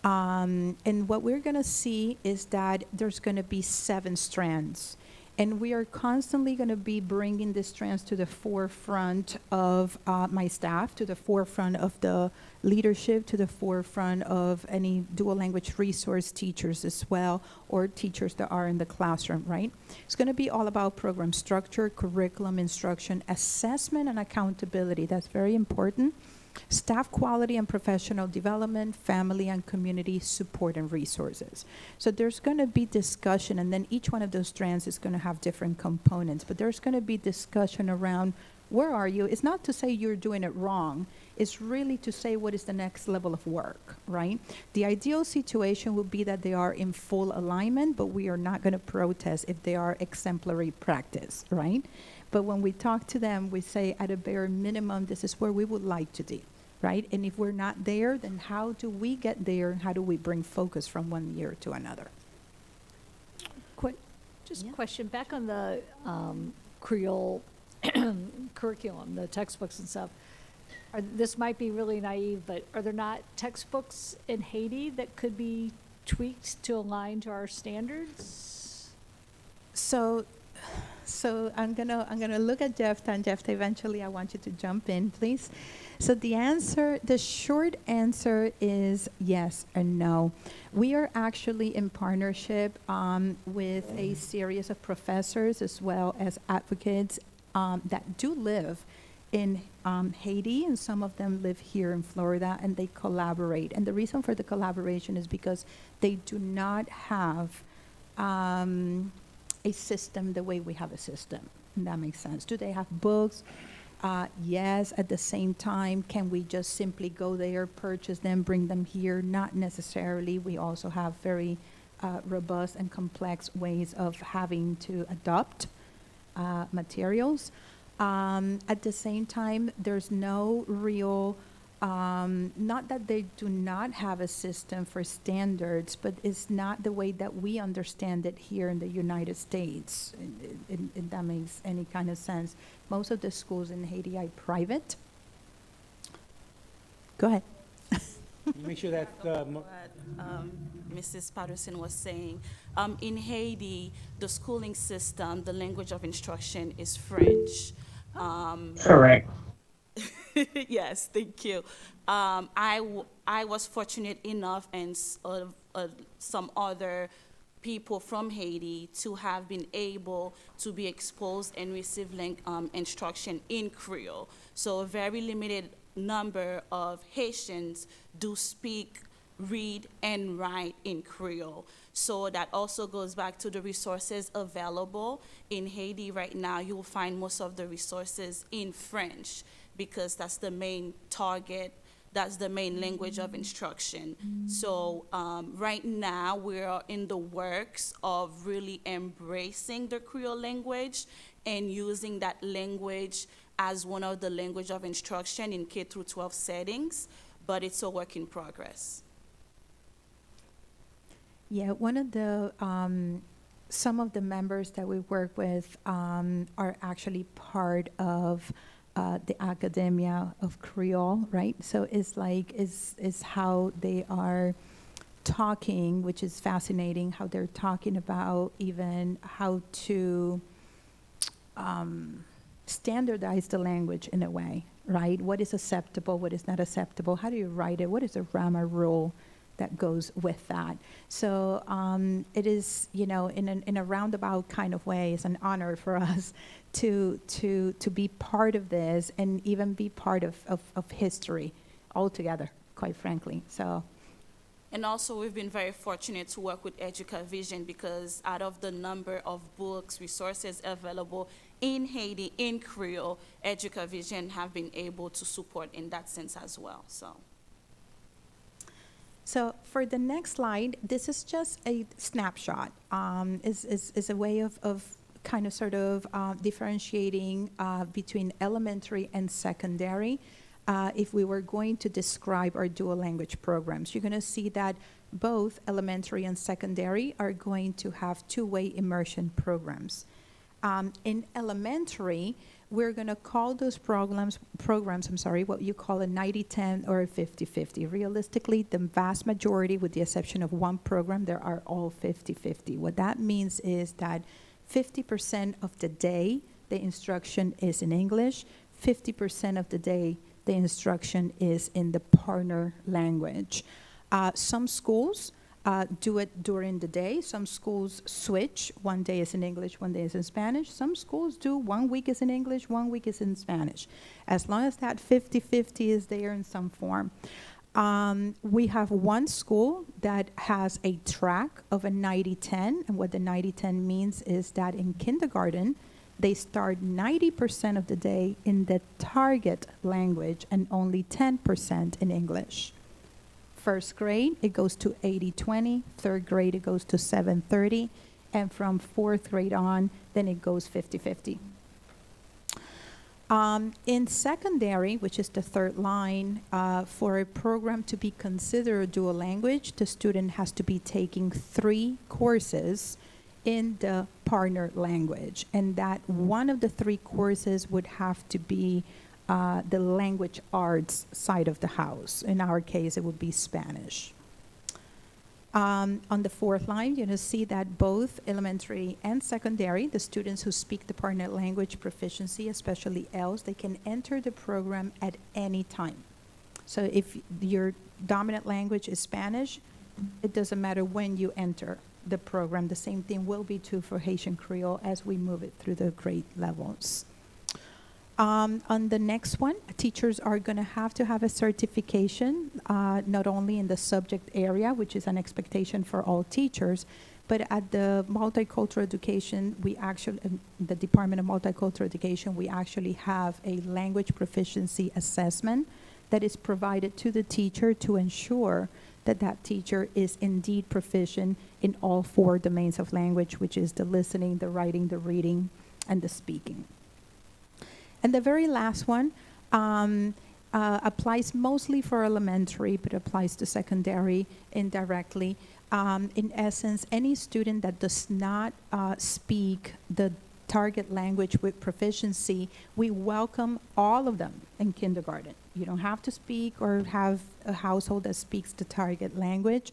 And what we're going to see is that there's going to be 7 strands. And we are constantly going to be bringing these strands to the forefront of my staff, to the forefront of the leadership, to the forefront of any dual language resource teachers as well, or teachers that are in the classroom, right? It's going to be all about program structure, curriculum, instruction, assessment, and accountability. That's very important. Staff quality and professional development, family and community support and resources. So there's going to be discussion, and then each one of those strands is going to have different components, but there's going to be discussion around where are you? It's not to say you're doing it wrong. It's really to say what is the next level of work, right? The ideal situation would be that they are in full alignment, but we are not going to protest if they are exemplary practice, right? But when we talk to them, we say at a bare minimum, this is where we would like to be, right? And if we're not there, then how do we get there? How do we bring focus from one year to another? Question, back on the Creole curriculum, the textbooks and stuff. This might be really naive, but are there not textbooks in Haiti that could be tweaked to align to our standards? So I'm gonna look at Jeff, and Jeff, eventually I want you to jump in, please. So the short answer is yes and no. We are actually in partnership with a series of professors as well as advocates that do live in Haiti, and some of them live here in Florida, and they collaborate. And the reason for the collaboration is because they do not have a system the way we have a system, and that makes sense. Do they have books? Yes. At the same time, can we just simply go there, purchase them, bring them here? Not necessarily. We also have very robust and complex ways of having to adopt materials. At the same time, there's no real not that they do not have a system for standards, but it's not the way that we understand it here in the United States, if that makes any kind of sense. Most of the schools in Haiti are private. Go ahead. Make sure that, Mrs. Patterson was saying. In Haiti, the schooling system, the language of instruction is French. Correct. Yes, thank you. I was fortunate enough, and some other people from Haiti, to have been able to be exposed and receive instruction in Creole. So a very limited number of Haitians do speak, read, and write in Creole. So that also goes back to the resources available. In Haiti right now, you will find most of the resources in French, because that's the main target, that's the main language of instruction. So right now, we are in the works of really embracing the Creole language and using that language as one of the language of instruction in K through 12 settings, but it's a work in progress. Yeah, one of the, some of the members that we work with are actually part of the Academia of Creole, right? So it's like, is how they are talking, which is fascinating, how they're talking about even how to standardize the language in a way, right? What is acceptable, what is not acceptable? How do you write it? What is the grammar rule that goes with that? So it is, you know, in a roundabout kind of way, it's an honor for us to be part of this and even be part of history altogether, quite frankly. So. And also, we've been very fortunate to work with EducaVision, because out of the number of books, resources available in Haiti, in Creole, EducaVision have been able to support in that sense as well, so. So for the next slide, this is just a snapshot. Is a way of kind of sort of differentiating between elementary and secondary. If we were going to describe our dual language programs, you're going to see that both elementary and secondary are going to have two-way immersion programs. In elementary, we're going to call those programs, what you call a 90-10 or a 50-50. Realistically, the vast majority, with the exception of one program, there are all 50-50. What that means is that 50% of the day, the instruction is in English, 50% of the day, the instruction is in the partner language. Some schools do it during the day. Some schools switch. One day is in English, one day is in Spanish. Some schools do 1 week is in English, 1 week is in Spanish. As long as that 50-50 is there in some form. We have one school that has a track of a 90-10, and what the 90-10 means is that in kindergarten, they start 90% of the day in the target language and only 10% in English. First grade, it goes to 80-20. Third grade, it goes to 7-30. And from fourth grade on, then it goes 50-50. In secondary, which is the third line, for a program to be considered dual language, the student has to be taking 3 courses in the partner language. And that one of the 3 courses would have to be the language arts side of the house. In our case, it would be Spanish. On the fourth line, you're going to see that both elementary and secondary, the students who speak the partner language proficiency, especially ELS, they can enter the program at any time. So if your dominant language is Spanish, it doesn't matter when you enter the program. The same thing will be true for Haitian Creole as we move it through the grade levels. On the next one, teachers are going to have a certification, not only in the subject area, which is an expectation for all teachers, but at the multicultural education, we actually, the Department of Multicultural Education, we actually have a language proficiency assessment that is provided to the teacher to ensure that that teacher is indeed proficient in all 4 domains of language, which is the listening, the writing, the reading, and the speaking. And the very last one applies mostly for elementary, but applies to secondary indirectly. In essence, any student that does not speak the target language with proficiency, we welcome all of them in kindergarten. You don't have to speak or have a household that speaks the target language.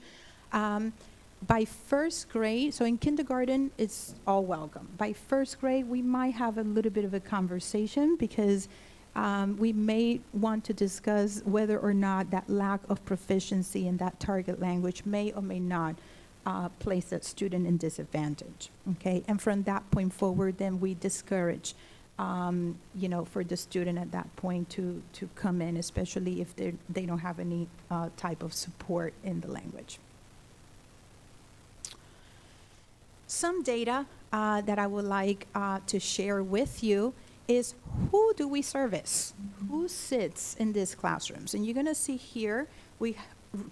By first grade, so in kindergarten, it's all welcome. By first grade, we might have a little bit of a conversation because we may want to discuss whether or not that lack of proficiency in that target language may or may not place that student in disadvantage, okay? And from that point forward, then we discourage, for the student at that point to come in, especially if they don't have any type of support in the language. Some data that I would like to share with you is who do we service? Who sits in these classrooms? And you're gonna see here,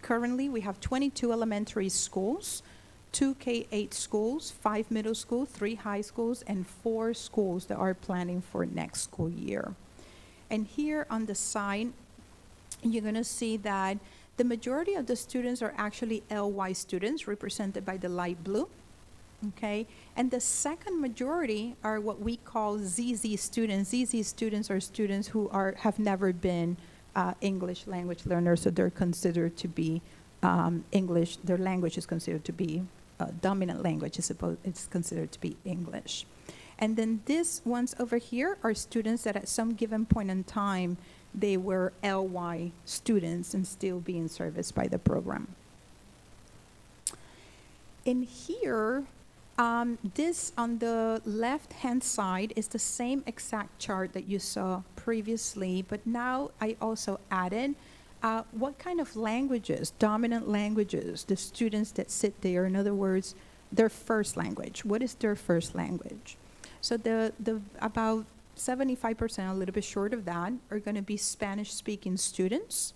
currently we have 22 elementary schools, 2 K-8 schools, 5 middle schools, 3 high schools, and 4 schools that are planning for next school year. And here on the side, you're gonna see that the majority of the students are actually LY students, represented by the light blue. Okay, and the second majority are what we call ZZ students. ZZ students are students who have never been English language learners, so they're considered to be English. Their language is considered to be dominant language. It's considered to be English. And then these ones over here are students that at some given point in time they were LY students and still being serviced by the program. In here. This on the left-hand side is the same exact chart that you saw previously, but now I also added what kind of languages, dominant languages, the students that sit there, in other words, their first language. What is their first language? So the about 75%, a little bit short of that, are going to be Spanish-speaking students.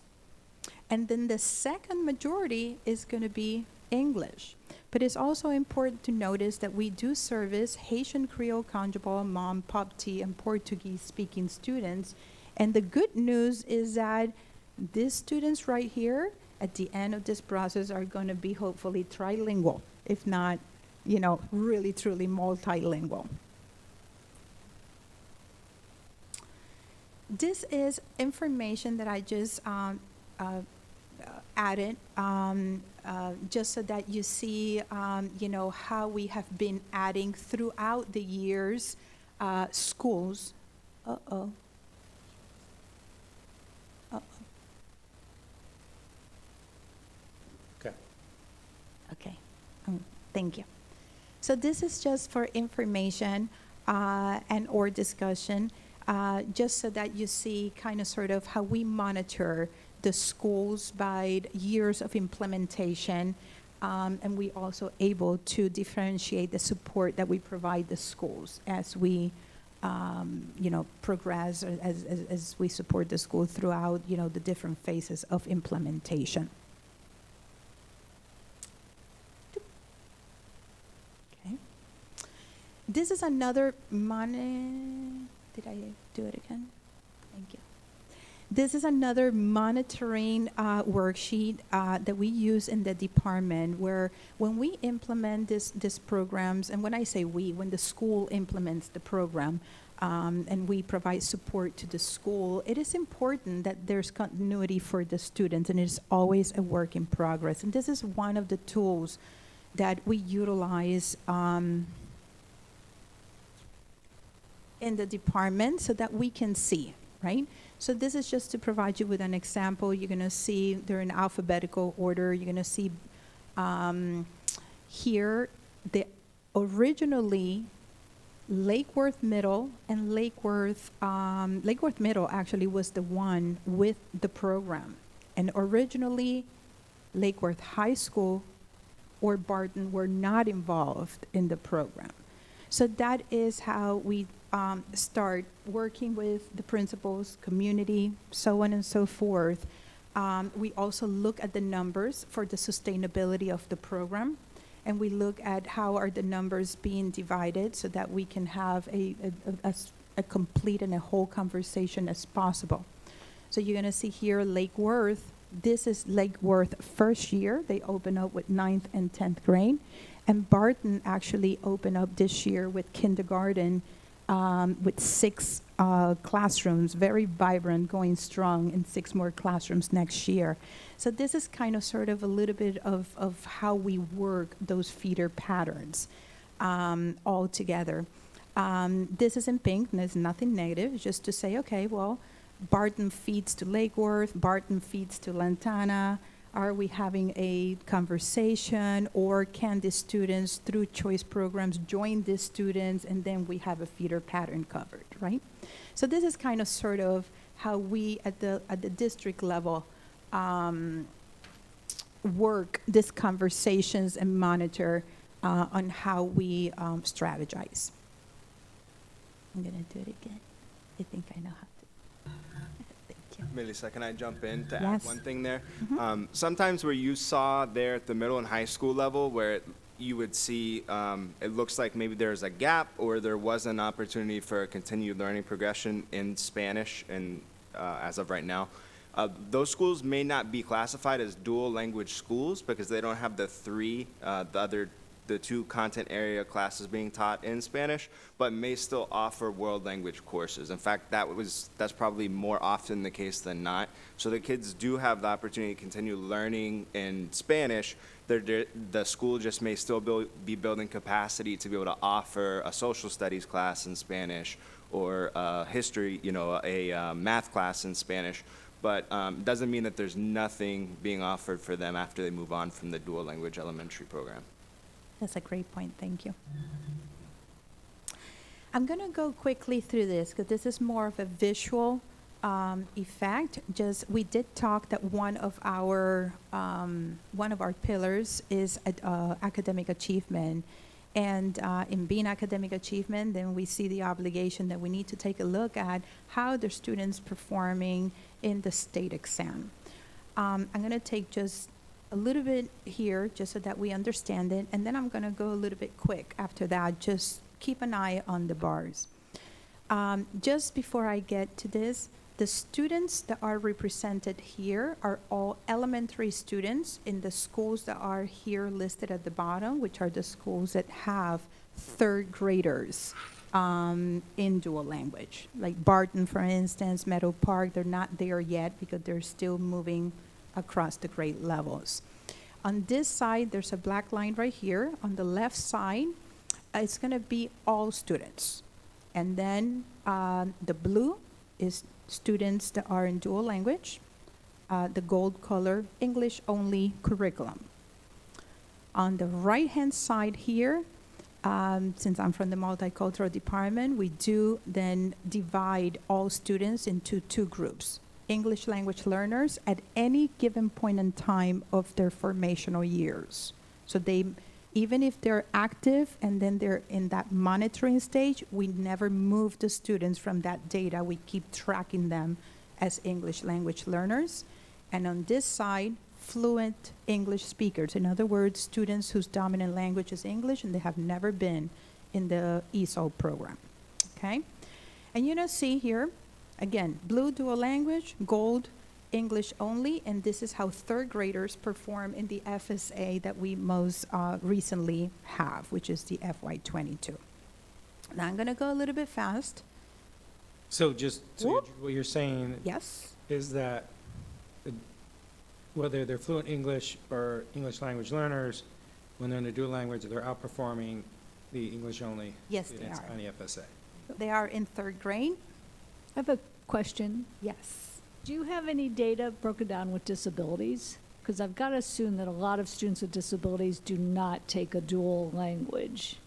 And then the second majority is going to be English. But it's also important to notice that we do service Haitian Creole, Conjugal, Hmong, Popti, and Portuguese-speaking students. And the good news is that these students right here, at the end of this process, are going to be hopefully trilingual, if not, really, truly multilingual. This is information that I just added just so that you see, how we have been adding throughout the years schools. Uh-oh. Okay. Okay. Thank you. So this is just for information and or discussion, just so that you see kind of sort of how we monitor the schools by years of implementation, and we also able to differentiate the support that we provide the schools as we, progress, as we support the school throughout, the different phases of implementation. Okay. This is another did I do it again? Thank you. This is another monitoring worksheet that we use in the department, where when we implement these programs, and when I say we, when the school implements the program, and we provide support to the school, it is important that there's continuity for the students, and it's always a work in progress. And this is one of the tools that we utilize in the department so that we can see, right? So this is just to provide you with an example. You're going to see they're in alphabetical order. You're going to see here the originally Lake Worth Middle, and Lake Worth Middle actually was the one with the program. And originally Lake Worth High School or Barton were not involved in the program. So that is how we start working with the principals, community, so on and so forth. We also look at the numbers for the sustainability of the program, and we look at how are the numbers being divided so that we can have a complete and a whole conversation as possible. So you're gonna see here Lake Worth. This is Lake Worth first year. They open up with 9th and 10th grade. And Barton actually opened up this year with kindergarten with 6 classrooms, very vibrant, going strong, and 6 more classrooms next year. So this is kind of sort of a little bit of how we work those feeder patterns all together. This is in pink, and there's nothing negative, it's just to say, okay, well, Barton feeds to Lake Worth, Barton feeds to Lantana. Are we having a conversation, or can the students, through choice programs, join the students, and then we have a feeder pattern covered, right? So this is kind of sort of how we at the district level work these conversations and monitor on how we strategize. I'm gonna do it again. I think I know how to. Melissa, can I jump in to add Yes. one thing there? Mhm. Sometimes where you saw there at the middle and high school level where you would see it looks like maybe there's a gap or there was an opportunity for a continued learning progression in Spanish and as of right now. Those schools may not be classified as dual language schools because they don't have the two content area classes being taught in Spanish, but may still offer world language courses. In fact, that's probably more often the case than not. So the kids do have the opportunity to continue learning in Spanish. The school just may still be building capacity to be able to offer a social studies class in Spanish or history, a math class in Spanish. But doesn't mean that there's nothing being offered for them after they move on from the dual language elementary program. That's a great point, thank you. I'm gonna go quickly through this because this is more of a visual effect. We did talk that one of our pillars is academic achievement. And in being academic achievement, then we see the obligation that we need to take a look at how the students performing in the state exam. I'm gonna take just a little bit here just so that we understand it, and then I'm gonna go a little bit quick after that. Just keep an eye on the bars. Just before I get to this, the students that are represented here are all elementary students in the schools that are here listed at the bottom, which are the schools that have 3rd graders in dual language. Like Barton, for instance, Meadow Park, they're not there yet because they're still moving across the grade levels. On this side, there's a black line right here. On the left side, it's gonna be all students. And then the blue is students that are in dual language. The gold color, English only curriculum. On the right-hand side here, since I'm from the multicultural department, we do then divide all students into 2 groups. English language learners at any given point in time of their formational years. So even if they're active and then they're in that monitoring stage, we never move the students from that data. We keep tracking them as English language learners. And on this side, fluent English speakers. In other words, students whose dominant language is English and they have never been in the ESOL program, okay? And you're gonna see here, again, blue dual language, gold English only, and this is how 3rd graders perform in the FSA that we most recently have, which is the FY22. Now I'm gonna go a little bit fast. So what you're saying Yes. is that whether they're fluent English or English language learners, when they're in the dual language, they're outperforming the English only Yes, they students are. on the FSA. They are in 3rd grade. I have a question. Yes. Do you have any data broken down with disabilities? Because I've got to assume that a lot of students with disabilities do not take a dual language.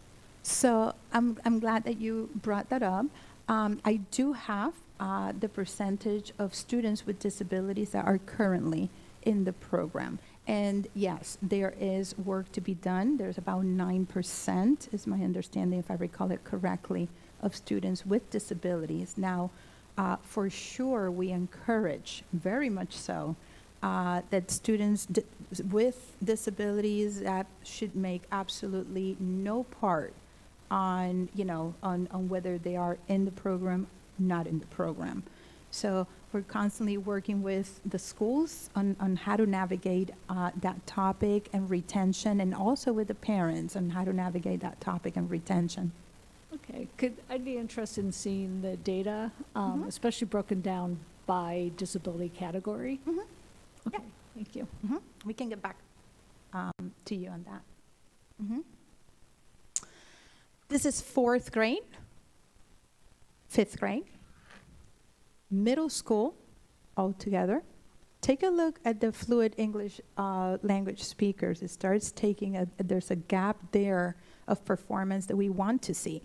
So I'm glad that you brought that up. I do have the percentage of students with disabilities that are currently in the program. And yes, there is work to be done. There's about 9%, is my understanding, if I recall it correctly, of students with disabilities. Now, for sure, we encourage, very much so, that students with disabilities that should make absolutely no part on, on whether they are in the program, not in the program. So we're constantly working with the schools on how to navigate that topic and retention, and also with the parents on how to navigate that topic and retention. Okay, I'd be interested in seeing the data, especially broken down by disability category. Okay, thank you. We can get back to you on that. This is 4th grade, 5th grade, middle school altogether. Take a look at the fluid English language speakers. It starts taking there's a gap there of performance that we want to see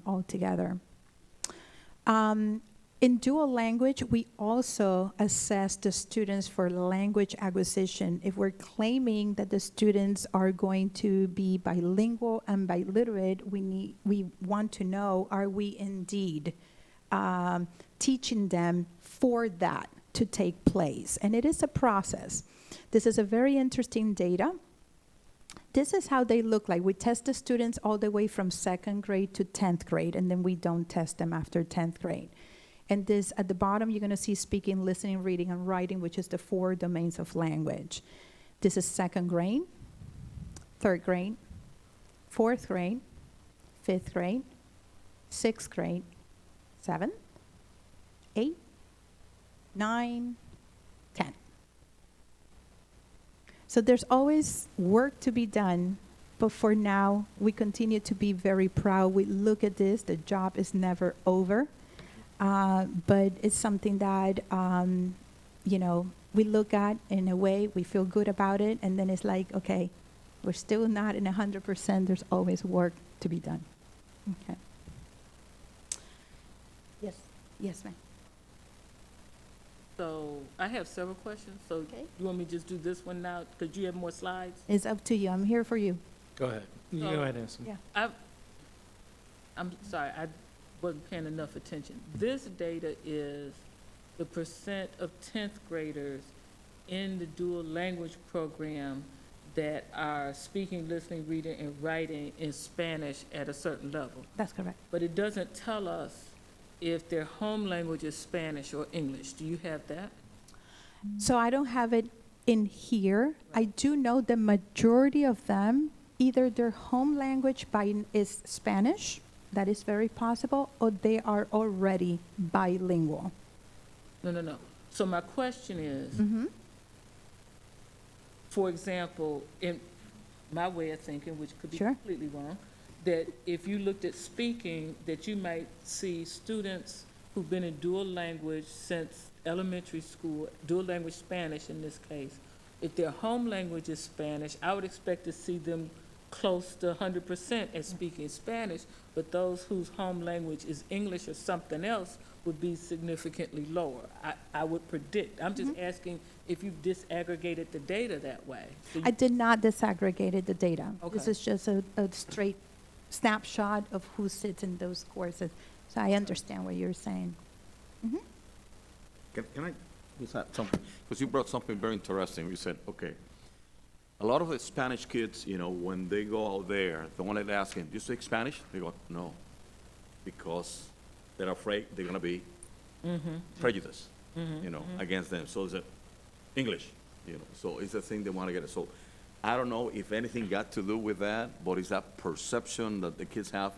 altogether. In dual language, we also assess the students for language acquisition. If we're claiming that the students are going to be bilingual and biliterate, we want to know, are we indeed teaching them for that to take place? And it is a process. This is a very interesting data. This is how they look like. We test the students all the way from 2nd grade to 10th grade, and then we don't test them after 10th grade. And this, at the bottom, you're gonna see speaking, listening, reading, and writing, which is the 4 domains of language. This is 2nd grade, 3rd grade, 4th grade, 5th grade, 6th grade, 7, 8, 9, 10. So there's always work to be done, but for now, we continue to be very proud. We look at this, the job is never over. But it's something that, we look at in a way, we feel good about it, and then it's like, okay, we're still not in 100%, there's always work to be done. Okay. Yes, ma'am. So I have several questions, so you want me to just do this one now, because you have more slides? It's up to you, I'm here for you. Go ahead. You go ahead and answer. Yeah. I'm sorry, I wasn't paying enough attention. This data is the percent of 10th graders in the dual language program that are speaking, listening, reading, and writing in Spanish at a certain level. That's correct. But it doesn't tell us if their home language is Spanish or English. Do you have that? So I don't have it in here. I do know the majority of them, either their home language is Spanish, that is very possible, or they are already bilingual. No. So my question is, for example, in my way of thinking, which could be completely wrong, that if you looked at speaking, that you might see students who've been in dual language since elementary school, dual language Spanish in this case. If their home language is Spanish, I would expect to see them close to 100% at speaking Spanish, but those whose home language is English or something else would be significantly lower. I would predict. I'm just asking if you've disaggregated the data that way. So I did not disaggregate the data. Okay. This is just a straight snapshot of who sits in those courses. So I understand what you're saying. Can I just add something? Because you brought something very interesting. You said, okay, a lot of the Spanish kids, when they go out there, the one that asking, do you speak Spanish? They go, no, because they're afraid they're going to be prejudiced, against them. So it's English, so it's a thing they want to get. So I don't know if anything got to do with that, but it's that perception that the kids have,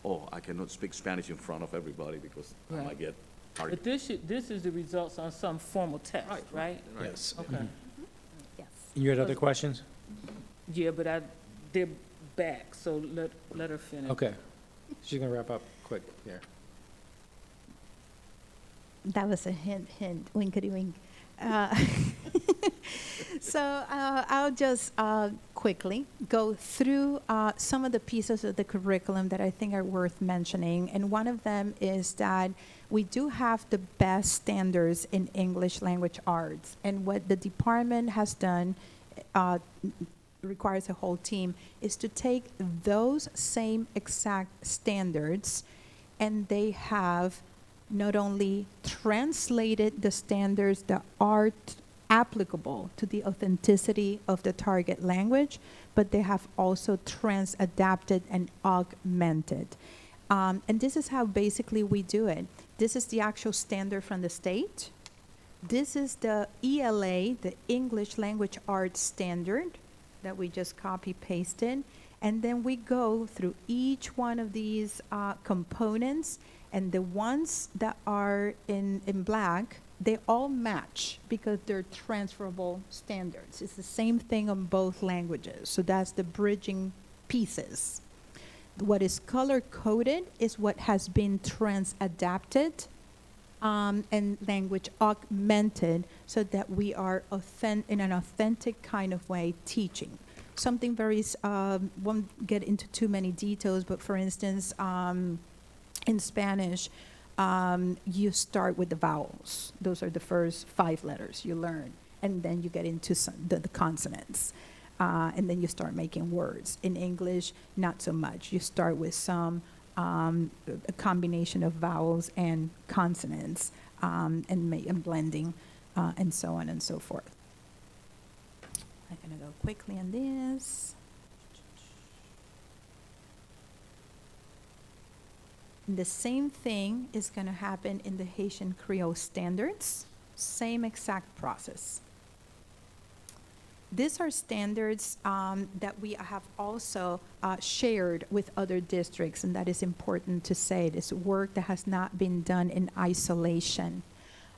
oh, I cannot speak Spanish in front of everybody because I might get argued. But this is the results on some formal test, right? Yes. Okay. Yes. You had other questions? Yeah, but they're back, so let her finish. Okay. She's gonna wrap up quick here. That was a hint, winkety wink. So I'll just quickly go through some of the pieces of the curriculum that I think are worth mentioning. And one of them is that we do have the best standards in English language arts. And what the department has done, requires a whole team, is to take those same exact standards, and they have not only translated the standards that are applicable to the authenticity of the target language, but they have also adapted and augmented. And this is how basically we do it. This is the actual standard from the state. This is the ELA, the English Language Arts Standard, that we just copy pasted. And then we go through each one of these components, and the ones that are in black, they all match because they're transferable standards. It's the same thing on both languages. So that's the bridging pieces. What is color-coded is what has been trans-adapted and language augmented so that we are in an authentic kind of way teaching. Something very, won't get into too many details, but for instance, in Spanish, you start with the vowels. Those are the first 5 letters you learn, and then you get into the consonants. And then you start making words. In English, not so much. You start with some a combination of vowels and consonants and blending and so on and so forth. I'm going to go quickly on this. And the same thing is going to happen in the Haitian Creole standards. Same exact process. These are standards that we have also shared with other districts, and that is important to say. This work that has not been done in isolation.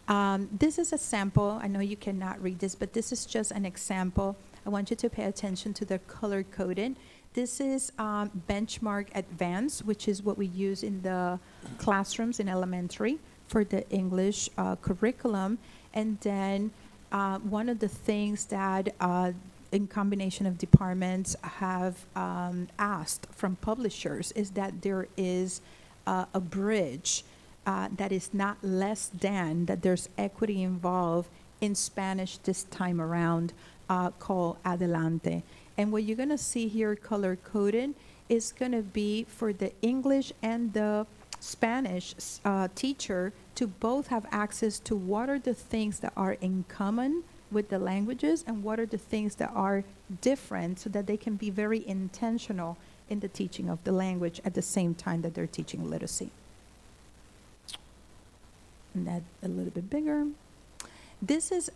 This is a sample. I know you cannot read this, but this is just an example. I want you to pay attention to the color-coded. This is Benchmark Advanced, which is what we use in the classrooms in elementary for the English curriculum. And then one of the things that in combination of departments have asked from publishers is that there is a bridge that is not less than, that there's equity involved in Spanish this time around called Adelante. And what you're going to see here color-coded is going to be for the English and the Spanish teacher to both have access to what are the things that are in common with the languages and what are the things that are different, so that they can be very intentional in the teaching of the language at the same time that they're teaching literacy. And that a little bit bigger. This is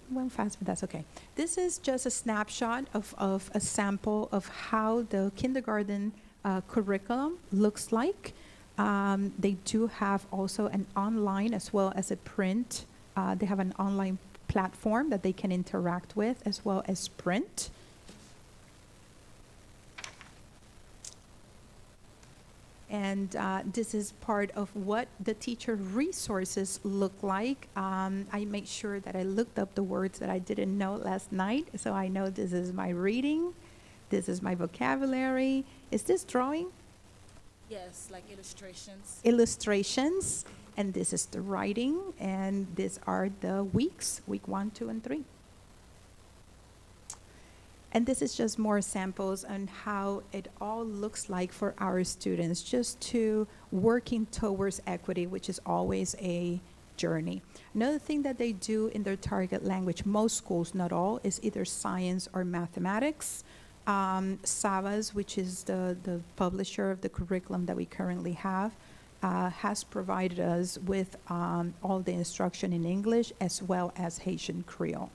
went fast, but that's okay. This is just a snapshot of a sample of how the kindergarten curriculum looks like. They do have also an online as well as a print. They have an online platform that they can interact with as well as print. And this is part of what the teacher resources look like. I made sure that I looked up the words that I didn't know last night, so I know this is my reading, this is my vocabulary. Is this drawing? Yes, like illustrations. Illustrations, and this is the writing, and these are the weeks, week 1, 2, and 3. And this is just more samples on how it all looks like for our students, just to working towards equity, which is always a journey. Another thing that they do in their target language, most schools, not all, is either science or mathematics. Savas, which is the publisher of the curriculum that we currently have, has provided us with all the instruction in English as well as Haitian Creole.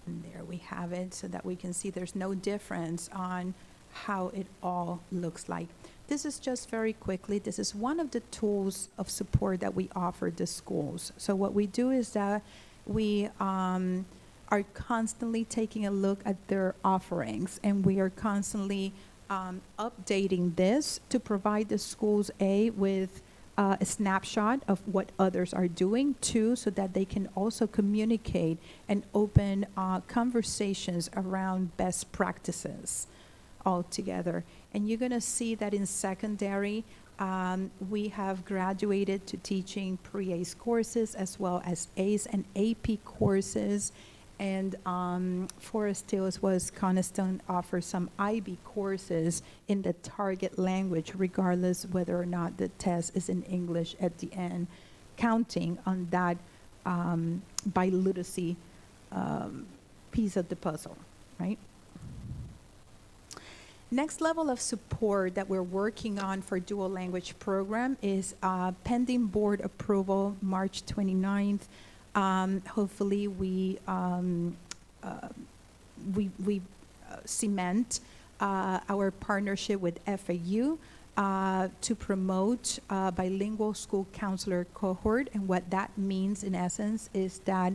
And there we have it, so that we can see there's no difference on how it all looks like. This is just very quickly, this is one of the tools of support that we offer the schools. So what we do is that we are constantly taking a look at their offerings, and we are constantly updating this to provide the schools with a snapshot of what others are doing, too, so that they can also communicate and open conversations around best practices all together. And you're going to see that in secondary, we have graduated to teaching pre-ACE courses as well as ACE and AP courses. And Forest Hills was Cornerstone offers some IB courses in the target language, regardless whether or not the test is in English at the end, counting on that biliteracy piece of the puzzle, right? Next level of support that we're working on for dual language program is pending board approval March 29th. Hopefully we cement our partnership with FAU to promote bilingual school counselor cohort. And what that means in essence is that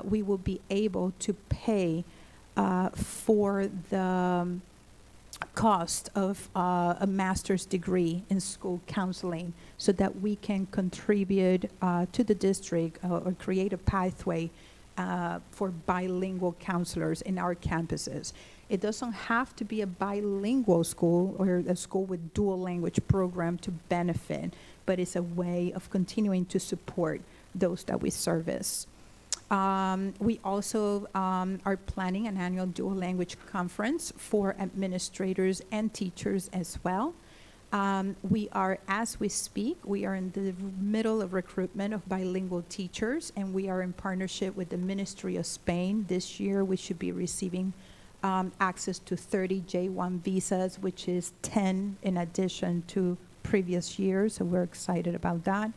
we will be able to pay for the cost of a master's degree in school counseling so that we can contribute to the district or create a pathway for bilingual counselors in our campuses. It doesn't have to be a bilingual school or a school with dual language program to benefit, but it's a way of continuing to support those that we service. We also are planning an annual dual language conference for administrators and teachers as well. We are, as we speak, we are in the middle of recruitment of bilingual teachers, and we are in partnership with the Ministry of Spain. This year, we should be receiving access to 30 J1 visas, which is 10 in addition to previous years, so we're excited about that.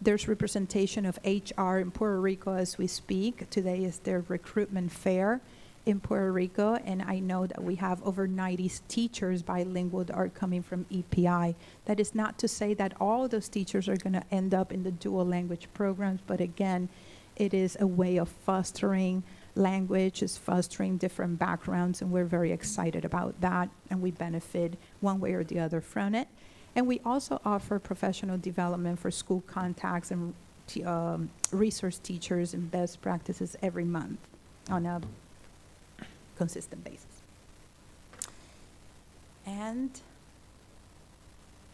There's representation of HR in Puerto Rico as we speak. Today is their recruitment fair in Puerto Rico, and I know that we have over 90 teachers bilingual that are coming from EPI. That is not to say that all those teachers are going to end up in the dual language programs, but again, it is a way of fostering language, is fostering different backgrounds, and we're very excited about that, and we benefit one way or the other from it. And we also offer professional development for school contacts and resource teachers and best practices every month on a consistent basis. And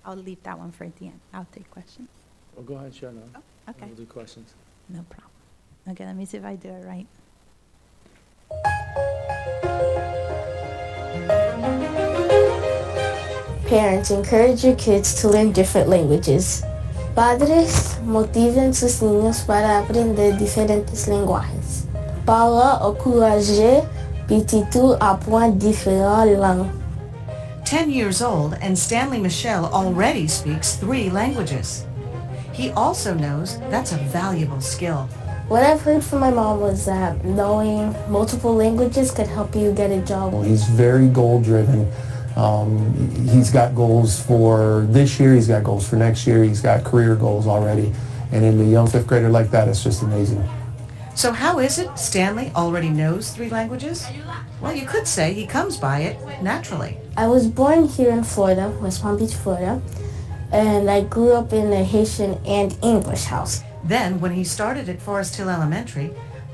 I'll leave that one for the end. I'll take questions. Well, go ahead, Shannon. Oh, okay. We'll do questions. No problem. Okay, let me see if I do it right. Parents, encourage your kids to learn different languages. Padres, motiven sus niños para aprender diferentes lenguajes. Para encourager petitu apprendre différentes langues. 10 years old, and Stanley Michel already speaks 3 languages. He also knows that's a valuable skill. What I've heard from my mom was that knowing multiple languages could help you get a job. He's very goal-driven. He's got goals for this year, he's got goals for next year, he's got career goals already. And in a young 5th grader like that, it's just amazing. So how is it Stanley already knows 3 languages? Well, you could say he comes by it naturally. I was born here in Florida, West Palm Beach, Florida, and I grew up in a Haitian and English house. Then, when he started at Forest Hill Elementary,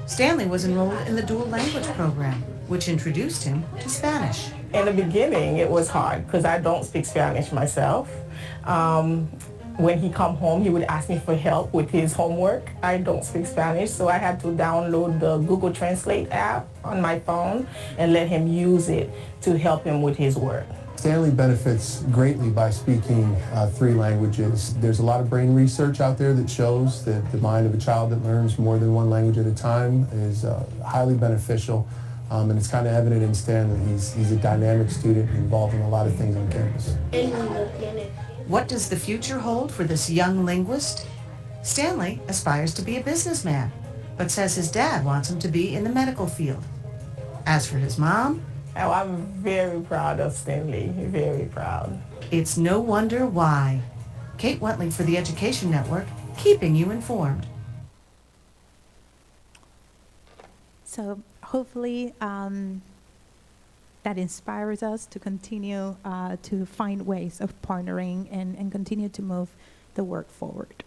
Stanley was enrolled in the dual language program, which introduced him to Spanish. In the beginning, it was hard because I don't speak Spanish myself. When he come home, he would ask me for help with his homework. I don't speak Spanish, so I had to download the Google Translate app on my phone and let him use it to help him with his work. Stanley benefits greatly by speaking 3 languages. There's a lot of brain research out there that shows that the mind of a child that learns more than 1 language at a time is highly beneficial. And it's kind of evident in Stanley. He's a dynamic student involved in a lot of things on campus. What does the future hold for this young linguist? Stanley aspires to be a businessman, but says his dad wants him to be in the medical field. As for his mom, oh, I'm very proud of Stanley, very proud. It's no wonder why. Kate Wentling for the Education Network, keeping you informed. So hopefully that inspires us to continue to find ways of partnering and continue to move the work forward.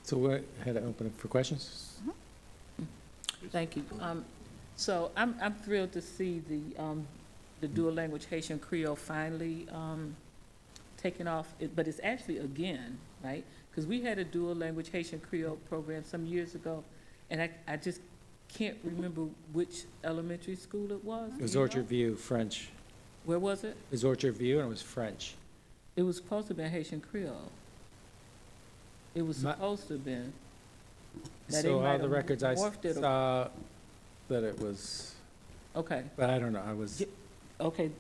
So we're ahead to open up for questions. Thank you. So I'm thrilled to see the dual language Haitian Creole finally taking off, but it's actually again, right? Because we had a dual language Haitian Creole program some years ago, and I just can't remember which elementary school it was. It was Orchard View, French. Where was it? It was Orchard View, and it was French. It was supposed to be Haitian Creole. It was supposed to have been. Now, So they might all the have records I morphed it or- saw that it was Okay. But I don't know, I was, Okay,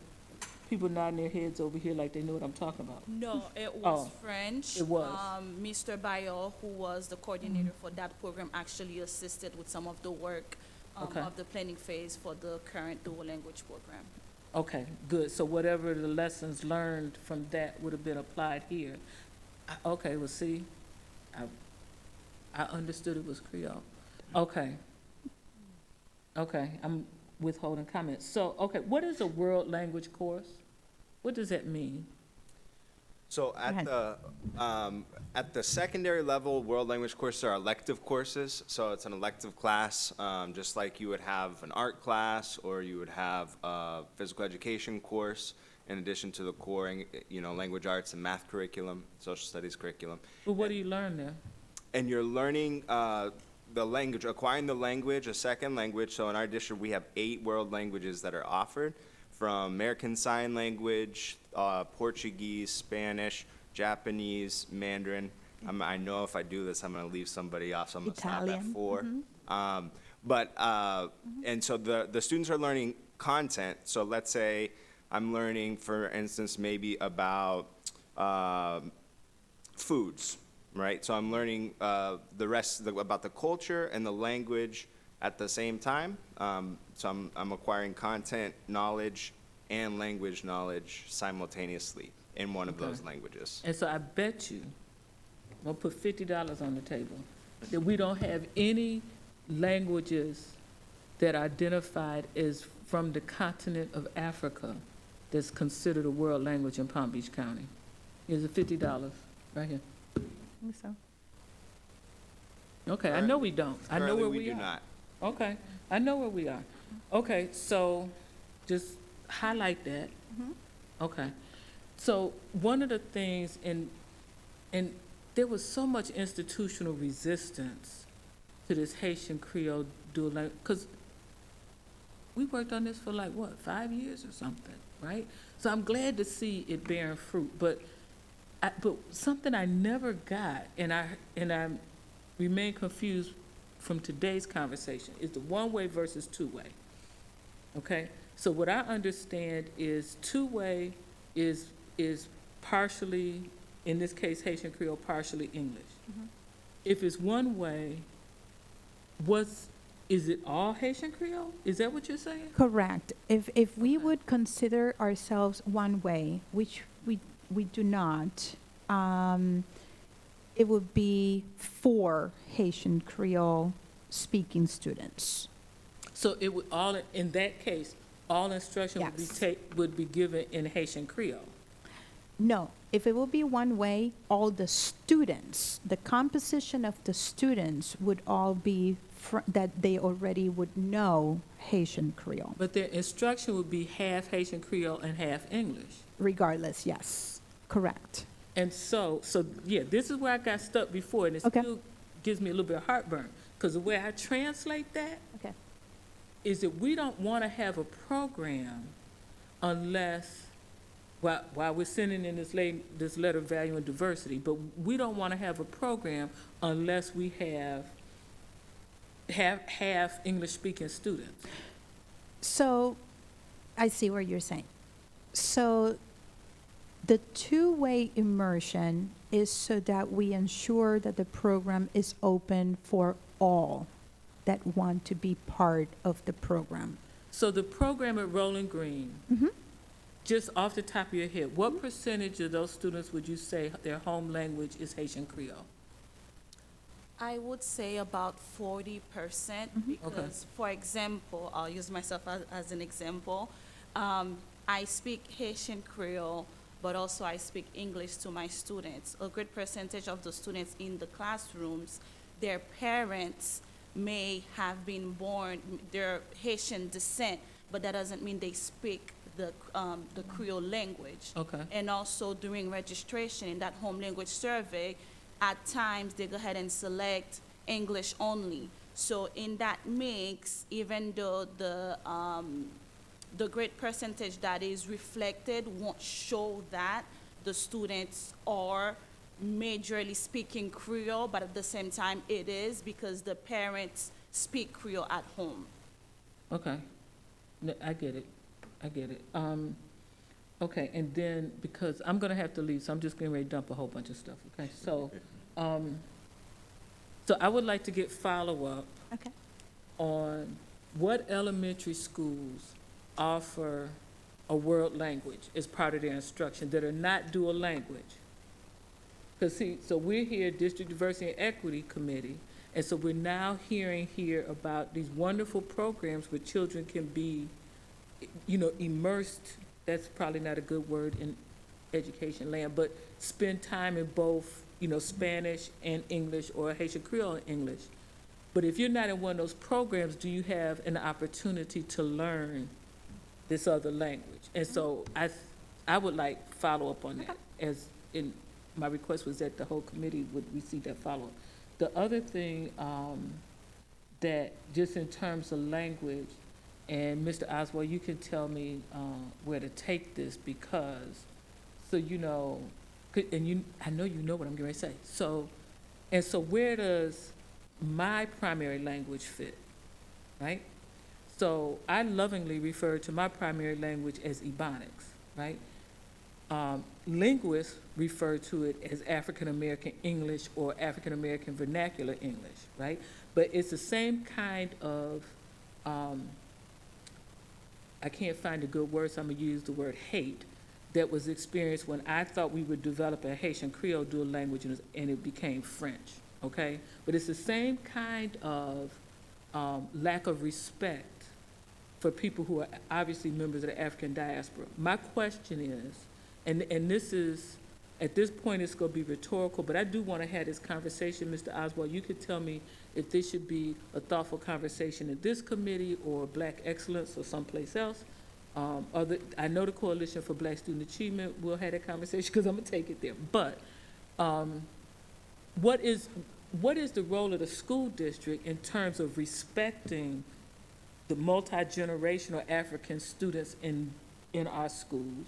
people nodding their heads over here like they know what I'm talking about. No, it was Oh, French. it was. Mr. Bayo, who was the coordinator for that program, actually assisted with some of the work Okay. of the planning phase for the current dual language program. Okay, good. So whatever the lessons learned from that would have been applied here. Okay, well, see, I understood it was Creole. Okay. Okay, I'm withholding comments. So, okay, what is a world language course? What does that mean? So at the secondary level, world language courses are elective courses. So it's an elective class, just like you would have an art class or you would have a physical education course in addition to the core, language arts and math curriculum, social studies curriculum. Well, what do you learn there? And you're learning the language, acquiring the language, a second language. So in our district, we have 8 world languages that are offered, from American Sign Language, Portuguese, Spanish, Japanese, Mandarin. I know if I do this, I'm going to leave somebody off, so I'm going to stop at 4. And so the students are learning content. So let's say I'm learning, for instance, maybe about foods, right? So I'm learning about the culture and the language at the same time. So I'm acquiring content knowledge and language knowledge simultaneously in one of those languages. And so I bet you, I'm gonna put $50 on the table, that we don't have any languages that are identified as from the continent of Africa that's considered a world language in Palm Beach County. Here's the $50, right here. I think so. Okay, I know we don't. I know where Currently, we do are. not. Okay, I know where we are. Okay, so just highlight that. Okay, so one of the things, and there was so much institutional resistance to this Haitian Creole dual language, because we worked on this for like, what, 5 years or something, right? So I'm glad to see it bearing fruit, but something I never got, and I remain confused from today's conversation, is the one-way versus two-way, okay? So what I understand is two-way is partially, in this case, Haitian Creole, partially English. If it's one-way, is it all Haitian Creole? Is that what you're saying? Correct. If we would consider ourselves one way, which we do not, it would be 4 Haitian Creole speaking students. So it would all, in that case, all instruction would be given in Haitian Creole? No, if it will be one way, all the students, the composition of the students would all be that they already would know Haitian Creole. But their instruction would be half Haitian Creole and half English? Regardless, yes, correct. And so yeah, this is where I got stuck before, and it still gives me a little bit of heartburn, because the way I translate that is that we don't want to have a program unless, while we're sending in this letter of value and diversity, but we don't want to have a program unless we have half English-speaking students. So I see what you're saying. So the two-way immersion is so that we ensure that the program is open for all that want to be part of the program. So the program at Rolling Green, just off the top of your head, what percentage of those students would you say their home language is Haitian Creole? I would say about 40%, because, for example, I'll use myself as an example. I speak Haitian Creole, but also I speak English to my students. A great percentage of the students in the classrooms, their parents may have been born, they're Haitian descent, but that doesn't mean they speak the Creole language. And also during registration in that home language survey, at times they go ahead and select English only. So in that mix, even though the great percentage that is reflected won't show that the students are majorly speaking Creole, but at the same time it is because the parents speak Creole at home. Okay. No, I get it. Okay, and then, because I'm gonna have to leave, so I'm just getting ready to dump a whole bunch of stuff, okay? So, so I would like to get follow-up Okay. on what elementary schools offer a world language as part of their instruction that are not dual language. Because see, so we're here, District Diversity and Equity Committee, and so we're now hearing here about these wonderful programs where children can be, you know, immersed, that's probably not a good word in education land, but spend time in both, you know, Spanish and English or Haitian Creole and English. But if you're not in one of those programs, do you have an opportunity to learn this other language? And so I would like follow-up on that, as in, my request was that the whole committee would receive that follow-up. The other thing, that just in terms of language, and Mr. Oswald, you can tell me, where to take this, because, so you know, I know you know what I'm getting ready to say. So where does my primary language fit, right? So I lovingly refer to my primary language as Ebonics, right? Linguists refer to it as African American English or African American Vernacular English, right? But it's the same kind of, I can't find a good word, so I'm gonna use the word hate, that was experienced when I thought we would develop a Haitian Creole dual language and it became French, okay? But it's the same kind of lack of respect for people who are obviously members of the African diaspora. My question is, and this is, at this point it's gonna be rhetorical, but I do wanna have this conversation, Mr. Oswald. You could tell me if this should be a thoughtful conversation in this committee or Black Excellence or someplace else. I know the Coalition for Black Student Achievement will have that conversation, because I'm gonna take it there. But what is the role of the school district in terms of respecting the multi-generational African students in our schools,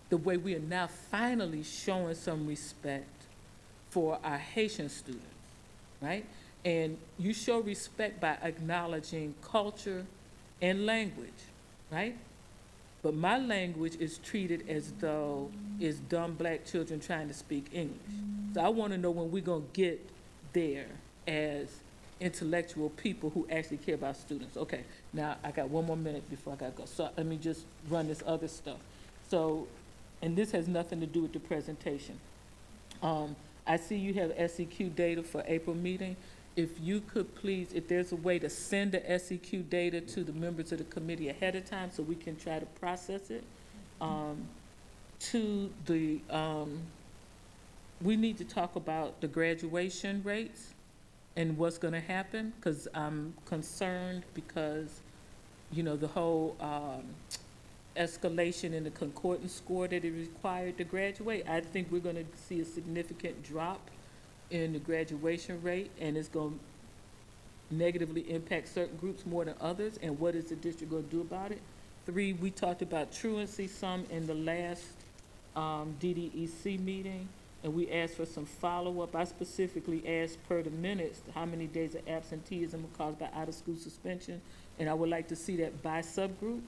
the way we are now finally showing some respect for our Haitian students, right? And you show respect by acknowledging culture and language, right? But my language is treated as though it's dumb Black children trying to speak English. So I want to know when we're going to get there as intellectual people who actually care about students. Okay, now I got 1 more minute before I got to go. So let me just run this other stuff. So, and this has nothing to do with the presentation. I see you have SEQ data for April meeting. If you could please, if there's a way to send the SEQ data to the members of the committee ahead of time so we can try to process it. We need to talk about the graduation rates and what's gonna happen, because I'm concerned because, you know, the whole escalation in the concordance score that is required to graduate. I think we're gonna see a significant drop in the graduation rate, and it's going to negatively impact certain groups more than others, and what is the district going to do about it? 3, we talked about truancy some in the last DDEC meeting, and we asked for some follow-up. I specifically asked per the minutes how many days of absenteeism were caused by out-of-school suspension, and I would like to see that by subgroup,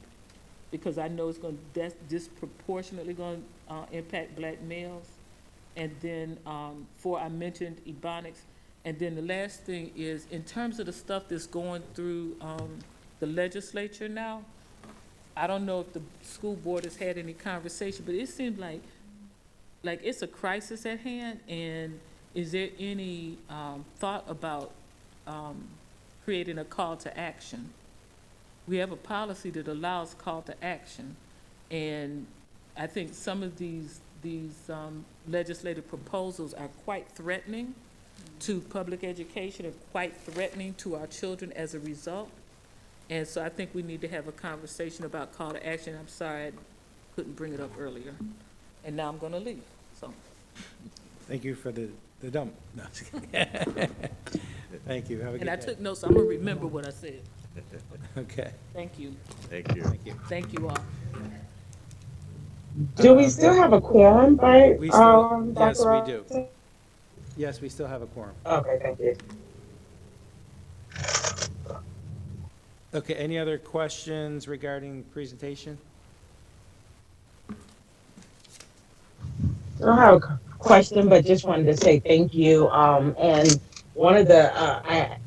because I know it's going to, that's disproportionately going to impact Black males. And then 4, I mentioned Ebonics. And then the last thing is, in terms of the stuff that's going through the legislature now, I don't know if the school board has had any conversation, but it seems like it's a crisis at hand. And is there any thought about creating a call to action? We have a policy that allows call to action, and I think some of these legislative proposals are quite threatening to public education and quite threatening to our children as a result. And so I think we need to have a conversation about call to action. I'm sorry I couldn't bring it up earlier. And now I'm gonna leave, so. Thank you for the dump. No, just kidding. Thank you. Have a good day. And I took notes, so I'm gonna remember what I said. Okay. Thank you. Thank you. Thank you. Thank you all. Do we still have a quorum, right? We still, yes, Dr. we do. Robinson? Yes, we still have a quorum. Okay, thank you. Okay, any other questions regarding presentation? I don't have a question, but just wanted to say thank you. And one of the,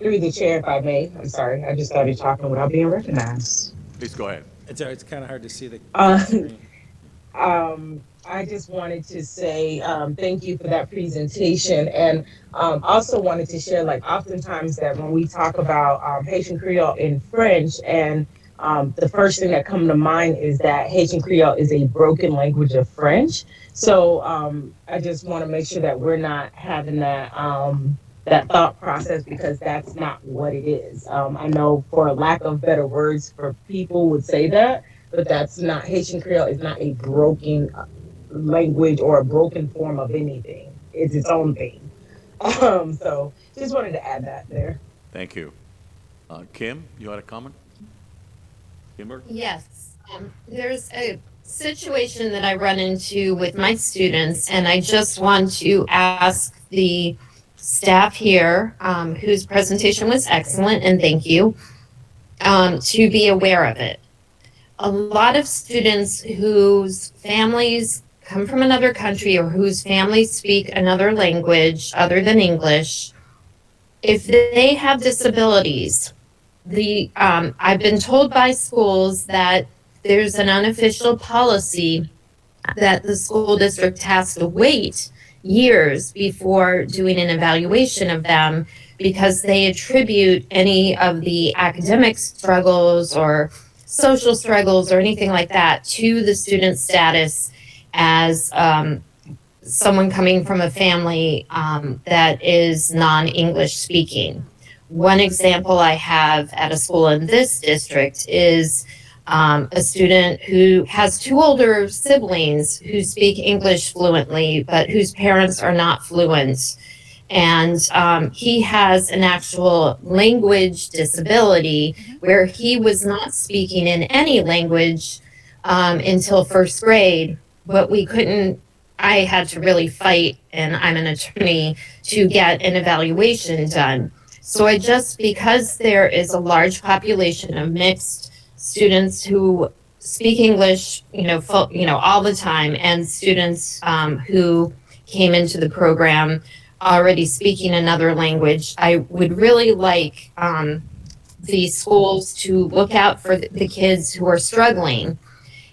through the chair, if I may, I'm sorry, I just started talking without being recognized. Please go ahead. It's kind of hard to see the Uh, screen. I just wanted to say thank you for that presentation, and also wanted to share, like, oftentimes that when we talk about Haitian Creole in French, and the first thing that comes to mind is that Haitian Creole is a broken language of French. So I just want to make sure that we're not having that that thought process, because that's not what it is. I know, for lack of better words, for people would say that, but that's not, Haitian Creole is not a broken language or a broken form of anything. It's its own thing. So just wanted to add that there. Thank you. Kim, you had a comment? Kimber? Yes, there's a situation that I run into with my students, and I just want to ask the staff here, whose presentation was excellent, and thank you, to be aware of it. A lot of students whose families come from another country or whose families speak another language other than English, if they have disabilities, I've been told by schools that there's an unofficial policy that the school district has to wait years before doing an evaluation of them, because they attribute any of the academic struggles or social struggles or anything like that to the student status as someone coming from a family that is non-English speaking. One example I have at a school in this district is a student who has two older siblings who speak English fluently, but whose parents are not fluent. And he has an actual language disability where he was not speaking in any language until first grade, but I had to really fight, and I'm an attorney, to get an evaluation done. So because there is a large population of mixed students who speak English, all the time, and students who came into the program already speaking another language, I would really like the schools to look out for the kids who are struggling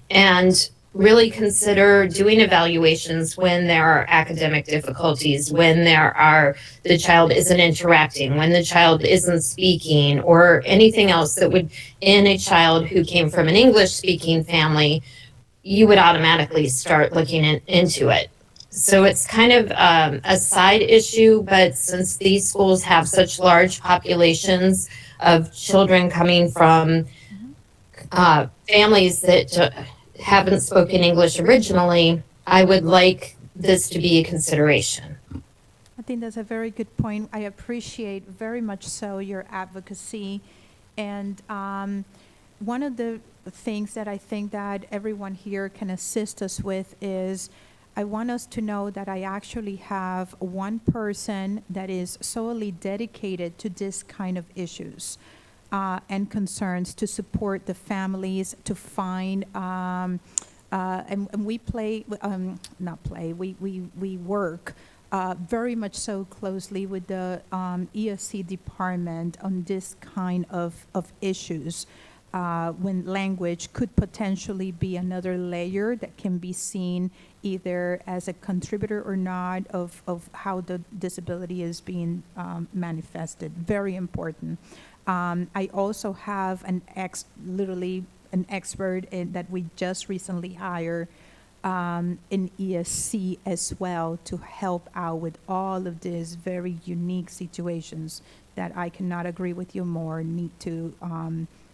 and really consider doing evaluations when there are academic difficulties, when the child isn't interacting, when the child isn't speaking, or anything else that would, in a child who came from an English-speaking family, you would automatically start looking into it. So it's kind of a side issue, but since these schools have such large populations of children coming from families that haven't spoken English originally, I would like this to be a consideration. I think that's a very good point. I appreciate very much so your advocacy. And one of the things that I think that everyone here can assist us with is, I want us to know that I actually have one person that is solely dedicated to this kind of issues and concerns, to support the families, to find, and we work very much so closely with the ESC department on this kind of issues. When language could potentially be another layer that can be seen either as a contributor or not of how the disability is being manifested. Very important. I also have an expert that we just recently hired in ESC as well, to help out with all of these very unique situations that I cannot agree with you more, need to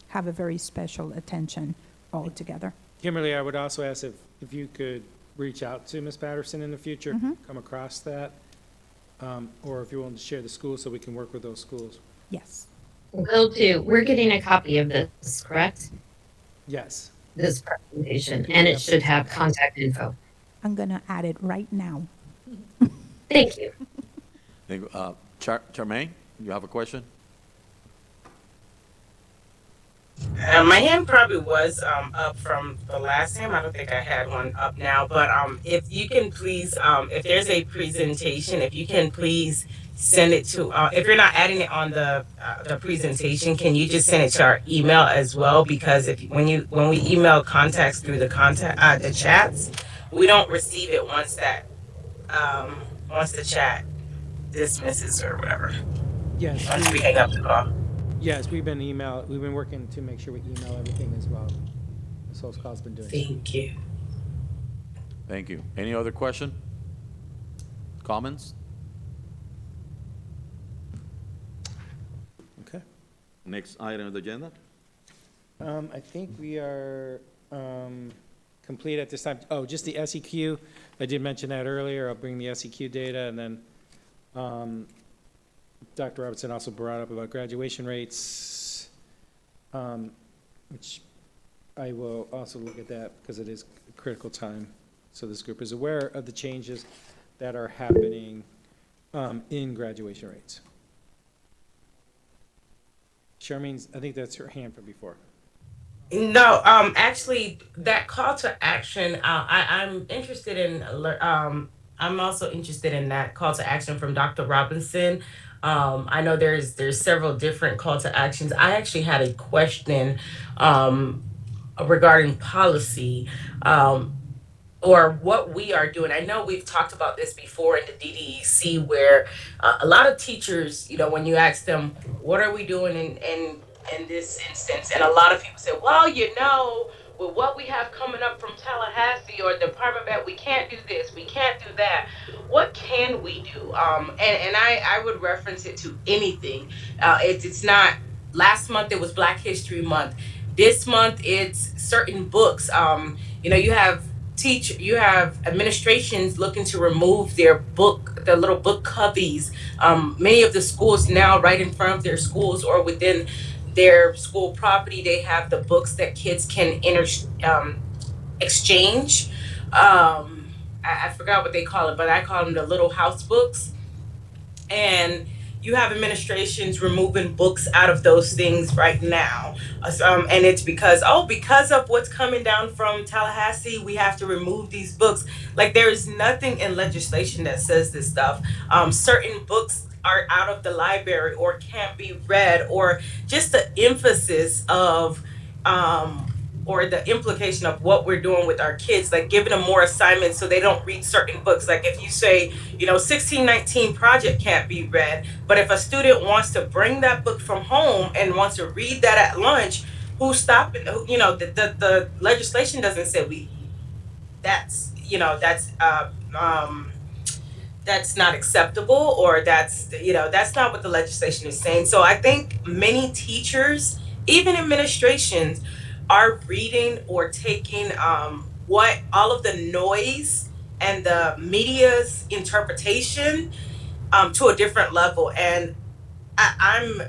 have a very special attention altogether. Kimberly, I would also ask if you could reach out to Ms. Patterson in the future, come across that, or if you're willing to share the schools so we can work with those schools. Yes. Will do. We're getting a copy of this, correct? Yes. This presentation, and it should have contact info. I'm going to add it right now. Thank you. Charmaine, you have a question? My hand probably was up from the last time. I don't think I had one up now, but if you can please, if there's a presentation, if you can please send it to. If you're not adding it on the presentation, can you just send it to our email as well? Because if when we email contacts through the chats, we don't receive it once the chat dismisses or whatever. Yes. Once we hang up the call. Yes, we've been working to make sure we email everything as well. This whole call's been doing. Thank you. Thank you. Any other question? Comments? Okay. Next item on the agenda? I think we are complete at this time. Oh, just the SEQ. I did mention that earlier. I'll bring the SEQ data, and then Dr. Robertson also brought up about graduation rates, which I will also look at that because it is a critical time. So this group is aware of the changes that are happening in graduation rates. Charmaine's, I think that's her hand from before. No, actually, that call to action, I'm interested in, I'm also interested in that call to action from Dr. Robinson. I know there's several different call to actions. I actually had a question regarding policy or what we are doing. I know we've talked about this before in the DDEC where a lot of teachers, you know, when you ask them, what are we doing in this instance? And a lot of people say, well, you know, with what we have coming up from Tallahassee or Department of Ed, we can't do this, we can't do that. What can we do? And I would reference it to anything. It's not, last month it was Black History Month. This month it's certain books. You know, you have administrations looking to remove their little book coveys. Many of the schools now, right in front of their schools or within their school property, they have the books that kids can exchange. I forgot what they call it, but I call them the little house books. And you have administrations removing books out of those things right now. And it's because of what's coming down from Tallahassee, we have to remove these books. Like, there is nothing in legislation that says this stuff. Certain books are out of the library or can't be read, or just the emphasis of or the implication of what we're doing with our kids, like giving them more assignments so they don't read certain books. Like if you say, you know, 1619 Project can't be read, but if a student wants to bring that book from home and wants to read that at lunch, who's stopping? You know, the legislation doesn't say that's not acceptable, or that's not what the legislation is saying. So I think many teachers, even administrations, are reading or taking what all of the noise and the media's interpretation to a different level. And I'm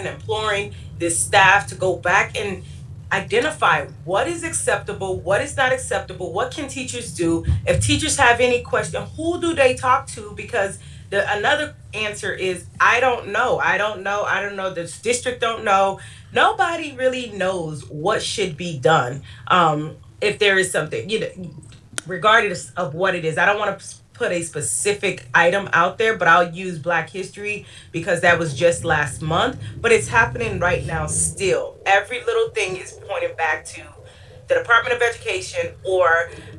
imploring this staff to go back and identify what is acceptable, what is not acceptable, what can teachers do. If teachers have any question, who do they talk to? Because another answer is, I don't know. This district don't know. Nobody really knows what should be done. If there is something, you know, regardless of what it is. I don't want to put a specific item out there, but I'll use Black History because that was just last month, but it's happening right now still. Every little thing is pointing back to the Department of Education,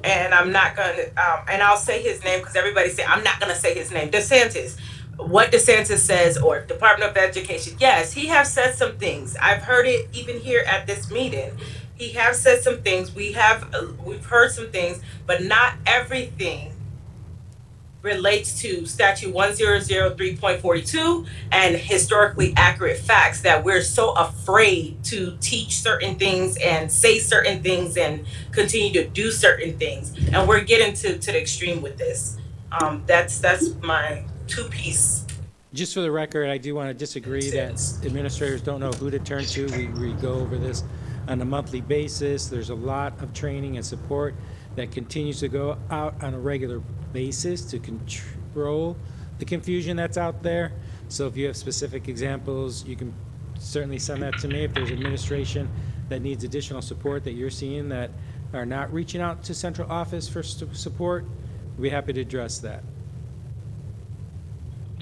and I'm not going to, and I'll say his name because everybody say, I'm not going to say his name, DeSantis. What DeSantis says, or Department of Education, yes, he has said some things. I've heard it even here at this meeting. He has said some things. We've heard some things, but not everything relates to statute 1003.42 and historically accurate facts, that we're so afraid to teach certain things and say certain things and continue to do certain things. And we're getting to the extreme with this. That's my two-piece. Just for the record, I do want to disagree that administrators don't know who to turn to. We go over this on a monthly basis. There's a lot of training and support that continues to go out on a regular basis to control the confusion that's out there. So if you have specific examples, you can certainly send that to me. If there's administration that needs additional support that you're seeing that are not reaching out to central office for support, we'd be happy to address that.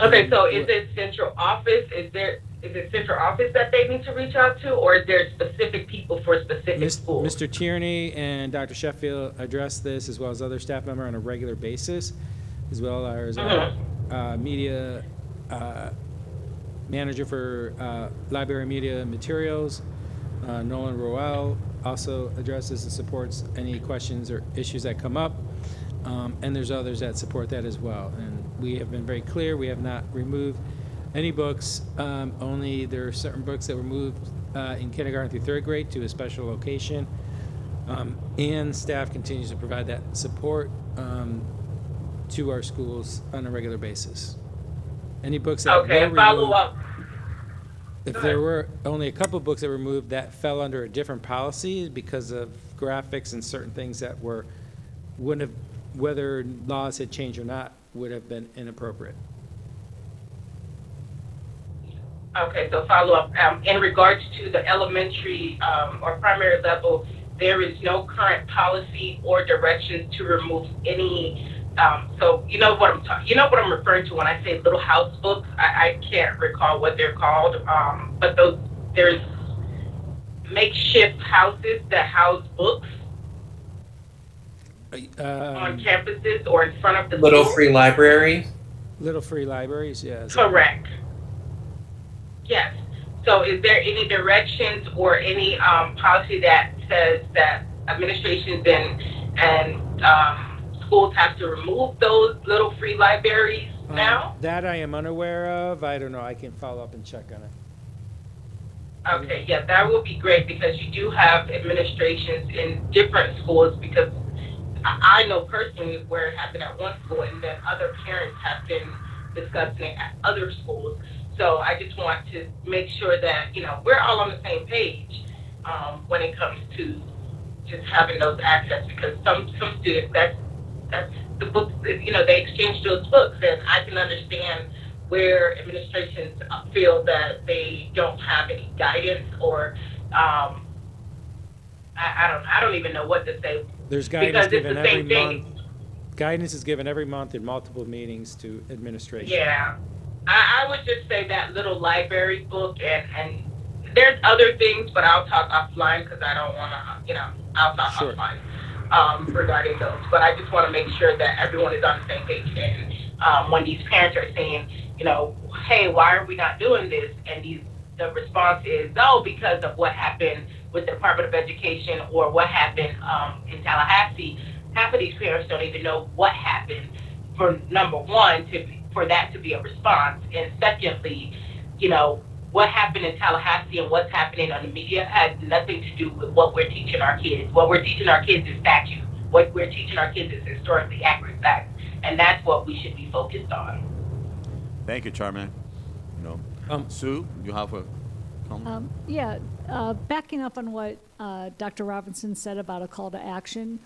Okay, so is it central office? Is it central office that they need to reach out to, or is there specific people for specific schools? Mr. Tierney and Dr. Sheffield address this, as well as other staff member, on a regular basis, as well as our media manager for library media materials, Nolan Roel, also addresses and supports any questions or issues that come up. And there's others that support that as well. And we have been very clear, we have not removed any books. Only there are certain books that were moved in kindergarten through third grade to a special location. And staff continues to provide that support to our schools on a regular basis. Any books that were removed, follow up. if there were only a couple books that were removed that fell under a different policy because of graphics and certain things that wouldn't have, whether laws had changed or not, would have been inappropriate. Okay, so follow up. In regards to the elementary or primary level, there is no current policy or direction to remove any. So you know what I'm referring to when I say little house books. I can't recall what they're called, but there's makeshift houses that house books on campuses or in front of the Little school. free library. Little free libraries, yes. Correct. Yes. So is there any directions or any policy that says that administrations and schools have to remove those little free libraries now? That I am unaware of. I don't know. I can follow up and check on it. Okay, yeah, that would be great because you do have administrations in different schools, because I know personally where it happened at one school and then other parents have been discussing it at other schools. So I just want to make sure that, we're all on the same page when it comes to just having those access, because some students, that's the books, they exchange those books, and I can understand where administrations feel that they don't have any guidance or I don't even know what to say. There's guidance because it's given the every same month. Guidance is given every month in multiple meetings to administration. Yeah, I would just say that little library book, and there's other things, but I'll talk offline because I don't want to, I'll talk offline regarding those. But I just want to make sure that everyone is on the same page. And when these parents are saying, hey, why are we not doing this? And the response is, oh, because of what happened with the Department of Education or what happened in Tallahassee. Half of these parents don't even know what happened, for number one, for that to be a response. And secondly, what happened in Tallahassee and what's happening on the media has nothing to do with what we're teaching our kids. What we're teaching our kids is statute. What we're teaching our kids is historically accurate facts. And that's what we should be focused on. Thank you, Chairman. Sue, you have a comment? Backing up on what Dr. Robinson said about a call to action,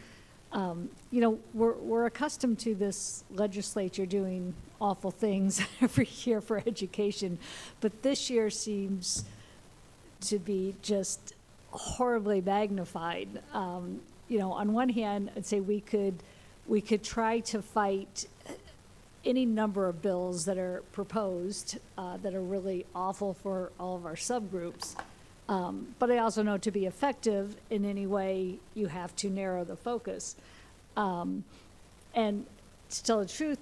we're accustomed to this legislature doing awful things every year for education, but this year seems to be just horribly magnified. On one hand, I'd say we could try to fight any number of bills that are proposed that are really awful for all of our subgroups. But I also know to be effective in any way, you have to narrow the focus. And to tell the truth,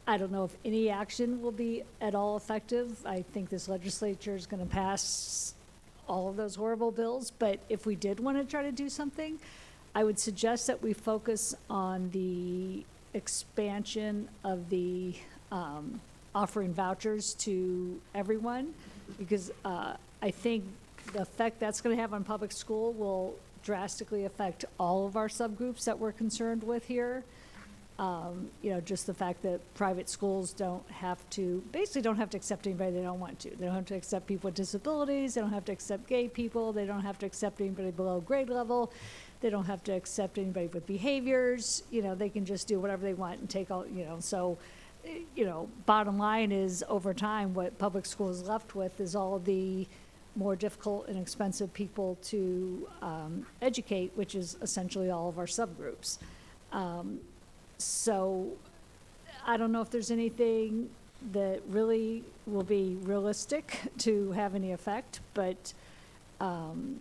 I don't know if any action will be at all effective. I think this legislature is going to pass all of those horrible bills. But if we did want to try to do something, I would suggest that we focus on the expansion of the offering vouchers to everyone, because I think the effect that's going to have on public school will drastically affect all of our subgroups that we're concerned with here. Just the fact that private schools don't have to accept anybody they don't want to. They don't have to accept people with disabilities. They don't have to accept gay people. They don't have to accept anybody below grade level. They don't have to accept anybody with behaviors. They can just do whatever they want and take all, so, bottom line is, over time, what public school is left with is all the more difficult and expensive people to educate, which is essentially all of our subgroups. So I don't know if there's anything that really will be realistic to have any effect, but I'm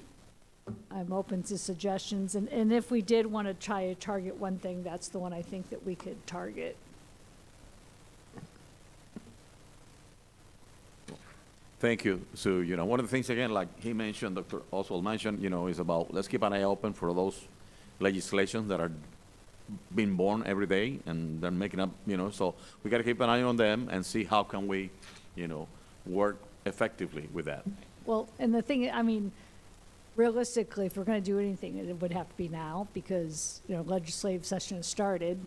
open to suggestions. And if we did want to try to target one thing, that's the one I think that we could target. Thank you, Sue. You know, one of the things, again, like he mentioned, Dr. Oswald mentioned, you know, is about, let's keep an eye open for those legislations that are being born every day, and they're making up, you know, so we got to keep an eye on them and see how can we, you know, work effectively with that. Well, and the thing, I mean, realistically, if we're going to do anything, it would have to be now because, you know, legislative session has started.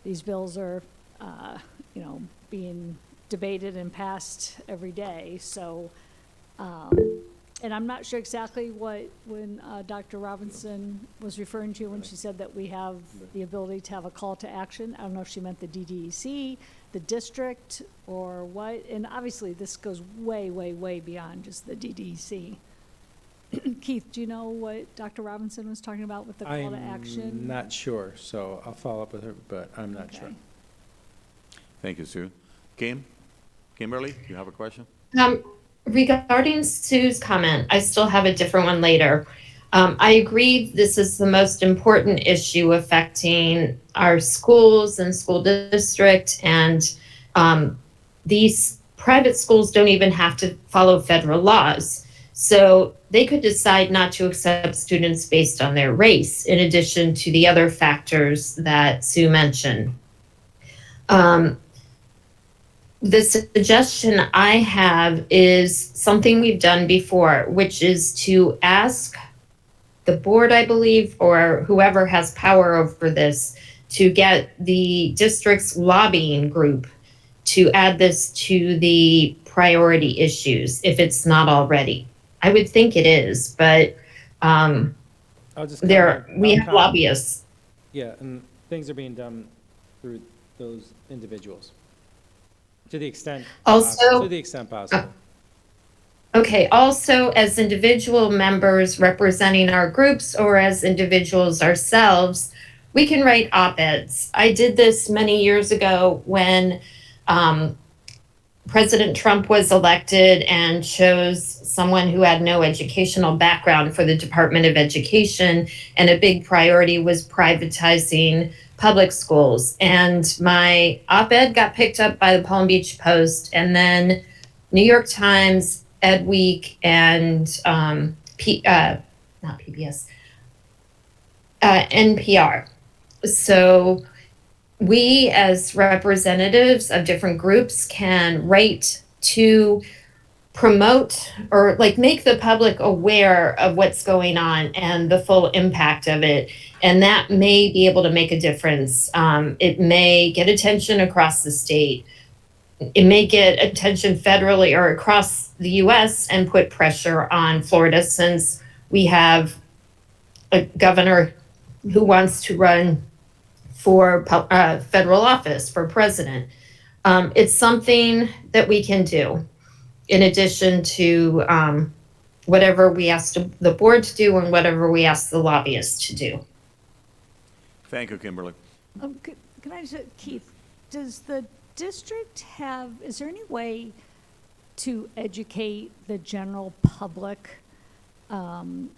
These bills are, you know, being debated and passed every day. So, and I'm not sure exactly when Dr. Robinson was referring to when she said that we have the ability to have a call to action. I don't know if she meant the DDEC, the district, or what. And obviously, this goes way, way, way beyond just the DDEC. Keith, do you know what Dr. Robinson was talking about with the call to action? I'm not sure, so I'll follow up with her, but I'm not sure. Thank you, Sue. Kimberly, you have a question? Regarding Sue's comment, I still have a different one later. I agree this is the most important issue affecting our schools and school district, and these private schools don't even have to follow federal laws. So they could decide not to accept students based on their race, in addition to the other factors that Sue mentioned. The suggestion I have is something we've done before, which is to ask the board, I believe, or whoever has power over this, to get the district's lobbying group to add this to the priority issues, if it's not already. I would think it is, but we have lobbyists. Yeah, and things are being done through those individuals. To the extent possible. Okay, also as individual members representing our groups or as individuals ourselves, we can write op-eds. I did this many years ago when President Trump was elected and chose someone who had no educational background for the Department of Education, and a big priority was privatizing public schools. And my op-ed got picked up by the Palm Beach Post, and then New York Times, Ed Week, and NPR. So we as representatives of different groups can write to promote or like make the public aware of what's going on and the full impact of it. And that may be able to make a difference. It may get attention across the state. It may get attention federally or across the US and put pressure on Florida, since we have a governor who wants to run for federal office, for president. It's something that we can do in addition to whatever we ask the board to do and whatever we ask the lobbyists to do. Thank you, Kimberly. Can I just, Keith, does the district have, is there any way to educate the general public, in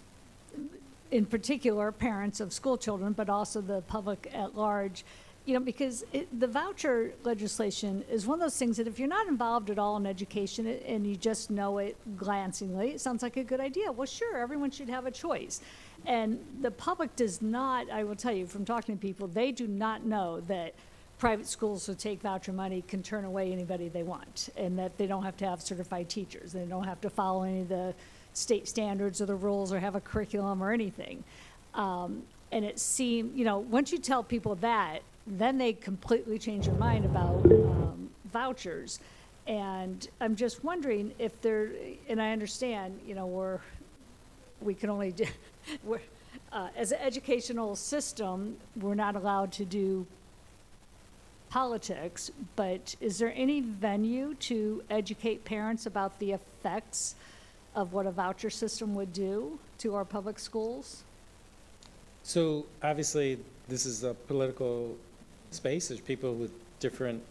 particular parents of school children, but also the public at large? You know, because the voucher legislation is one of those things that if you're not involved at all in education and you just know it glancingly, it sounds like a good idea. Well, sure, everyone should have a choice. And the public does not, I will tell you from talking to people, they do not know that private schools who take voucher money can turn away anybody they want, and that they don't have to have certified teachers. They don't have to follow any of the state standards or the rules or have a curriculum or anything. And it seemed, you know, once you tell people that, then they completely change their mind about vouchers. And I'm just wondering if there, and I understand, you know, we can only do, as an educational system, we're not allowed to do politics, but is there any venue to educate parents about the effects of what a voucher system would do to our public schools? So obviously, this is a political space. There's people with different,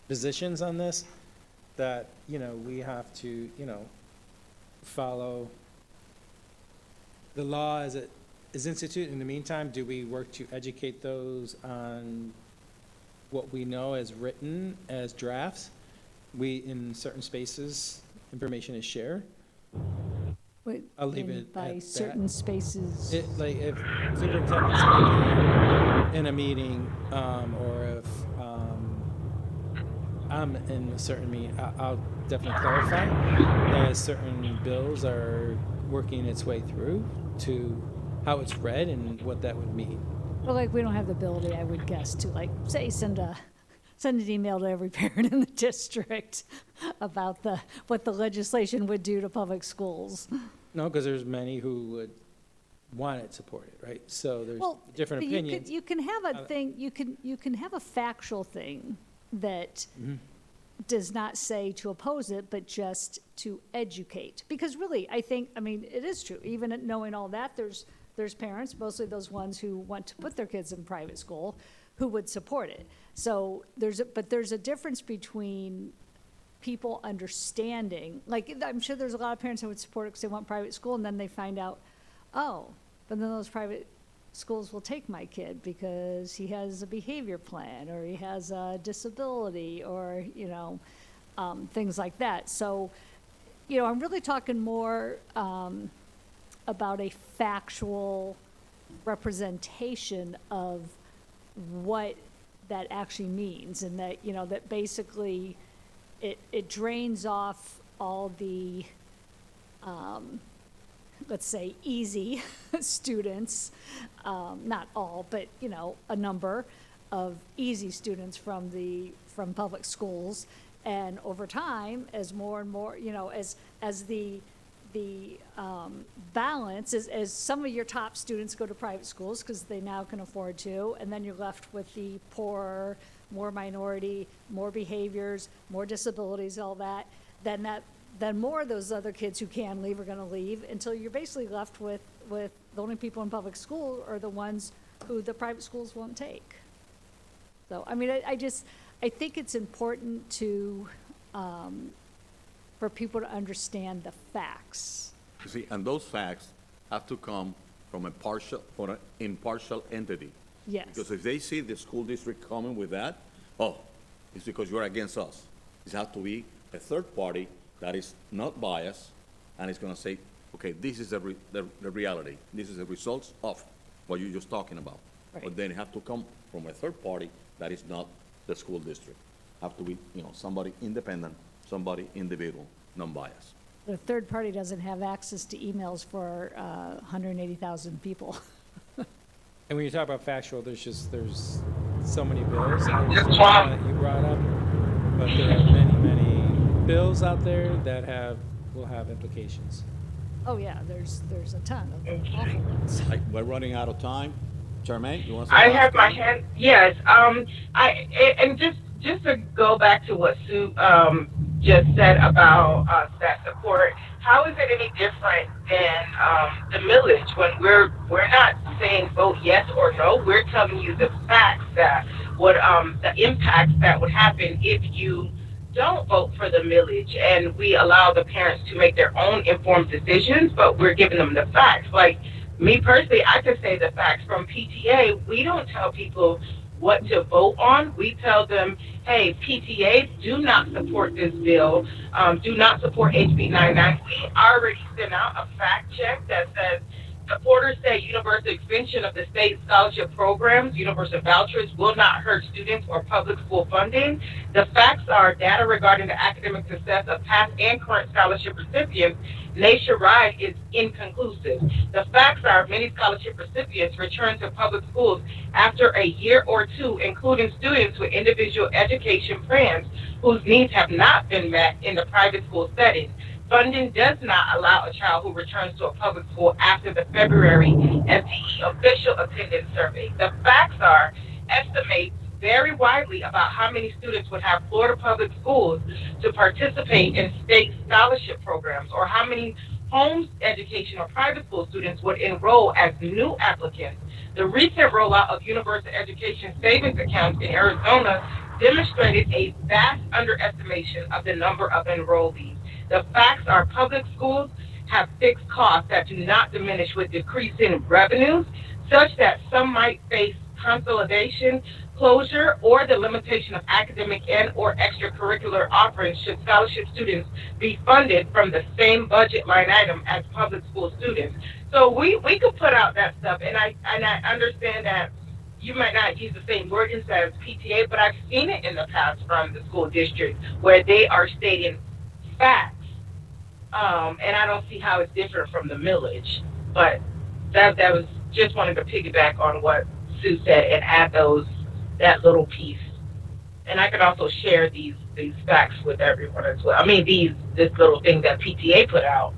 positions on this that, we have to, follow the law as it is instituted. In the meantime, do we work to educate those on what we know as written as drafts? In certain spaces, information is shared. I'll leave it by at certain that. spaces. Like if superintendent's speaking in a meeting, or if I'm in a certain meeting, I'll definitely clarify that certain bills are working its way through to how it's read and what that would mean. Well, like, we don't have the ability, I would guess, to say, send an email to every parent in the district about what the legislation would do to public schools. No, because there's many who would want it supported, right? So there's different but opinions. You can have a thing, you can have a factual thing that does not say to oppose it, but just to educate. Because really, it is true, even knowing all that, there's parents, mostly those ones who want to put their kids in private school, who would support it. So there's a difference between people understanding, like, I'm sure there's a lot of parents that would support it because they want private school, and then they find out, oh, but then those private schools will take my kid because he has a behavior plan, or he has a disability, or, things like that. So, I'm really talking more about a factual representation of what that actually means, and that, that basically it drains off all the, let's say, easy students, not all, but, a number of easy students from public schools. And over time, as more and more, as the balance, as some of your top students go to private schools because they now can afford to, and then you're left with the poorer, more minority, more behaviors, more disabilities, all that, then more of those other kids who can leave are going to leave, until you're basically left with the only people in public school are the ones who the private schools won't take. So, I think it's important to, for people to understand the facts. You see, and those facts have to come from an impartial entity. Yes. Because if they see the school district coming with that, it's because you're against us. It has to be a third party that is not biased, and is going to say, okay, this is the reality. This is the results of what you're just talking about. Right. But then it has to come from a third party that is not the school district. Have to be, somebody independent, somebody individual, non-biased. The third party doesn't have access to emails for 180,000 people. And when you talk about factual, there's so many bills. I understand that you brought up, but there are many bills out there that will have implications. Oh, yeah, there's a ton of awful ones. We're running out of time. Charmaine, you want to say? I have my hand. Yes. And just to go back to what Sue just said about staff support. How is it any different than the millage when we're not saying vote yes or no? We're telling you the facts that would the impacts that would happen if you don't vote for the millage, and we allow the parents to make their own informed decisions, but we're giving them the facts. Like me personally, I could say the facts from PTA. We don't tell people what to vote on. We tell them, hey, PTA, do not support this bill. Do not support HB 99. We already sent out a fact check that says supporters say universal extension of the state scholarship programs, universal vouchers, will not hurt students or public school funding. The facts are data regarding the academic success of past and current scholarship recipients nationwide is inconclusive. The facts are many scholarship recipients return to public schools after a year or two, including students with individual education plans whose needs have not been met in the private school setting. Funding does not allow a child who returns to a public school after the February STE official attendance survey. The facts are estimates very widely about how many students would have Florida Public Schools to participate in state scholarship programs, or how many home education or private school students would enroll as new applicants. The recent rollout of universal education savings accounts in Arizona demonstrated a vast underestimation of the number of enrollees. The facts are public schools have fixed costs that do not diminish with decreasing revenues, such that some might face consolidation, closure, or the limitation of academic and or extracurricular offerings should scholarship students be funded from the same budget line item as public school students. So we could put out that stuff, and I understand that you might not use the same wording as PTA, but I've seen it in the past from the school district where they are stating facts. And I don't see how it's different from the millage. But that was just wanted to piggyback on what Sue said and add that little piece. And I can also share these facts with everyone as well. I mean, this little thing that PTA put out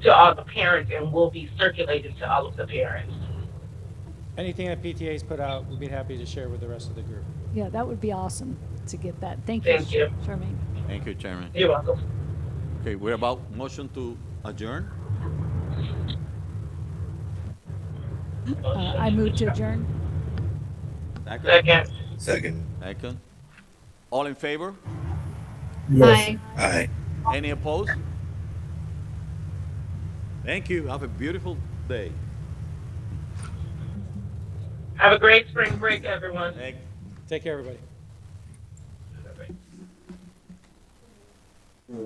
to all the parents and will be circulated to all of the parents. Anything that PTA's put out, we'd be happy to share with the rest of the group. Yeah, that would be awesome to get that. Thank you, Thank you. Charmaine. Thank you, Chairman. You're welcome. Okay, we're about motion to adjourn. I move to adjourn. Second. Second. All in favor? Aye. Aye. Any opposed? Thank you. Have a beautiful day. Have a great spring break, everyone. Take care, everybody. Bye-bye.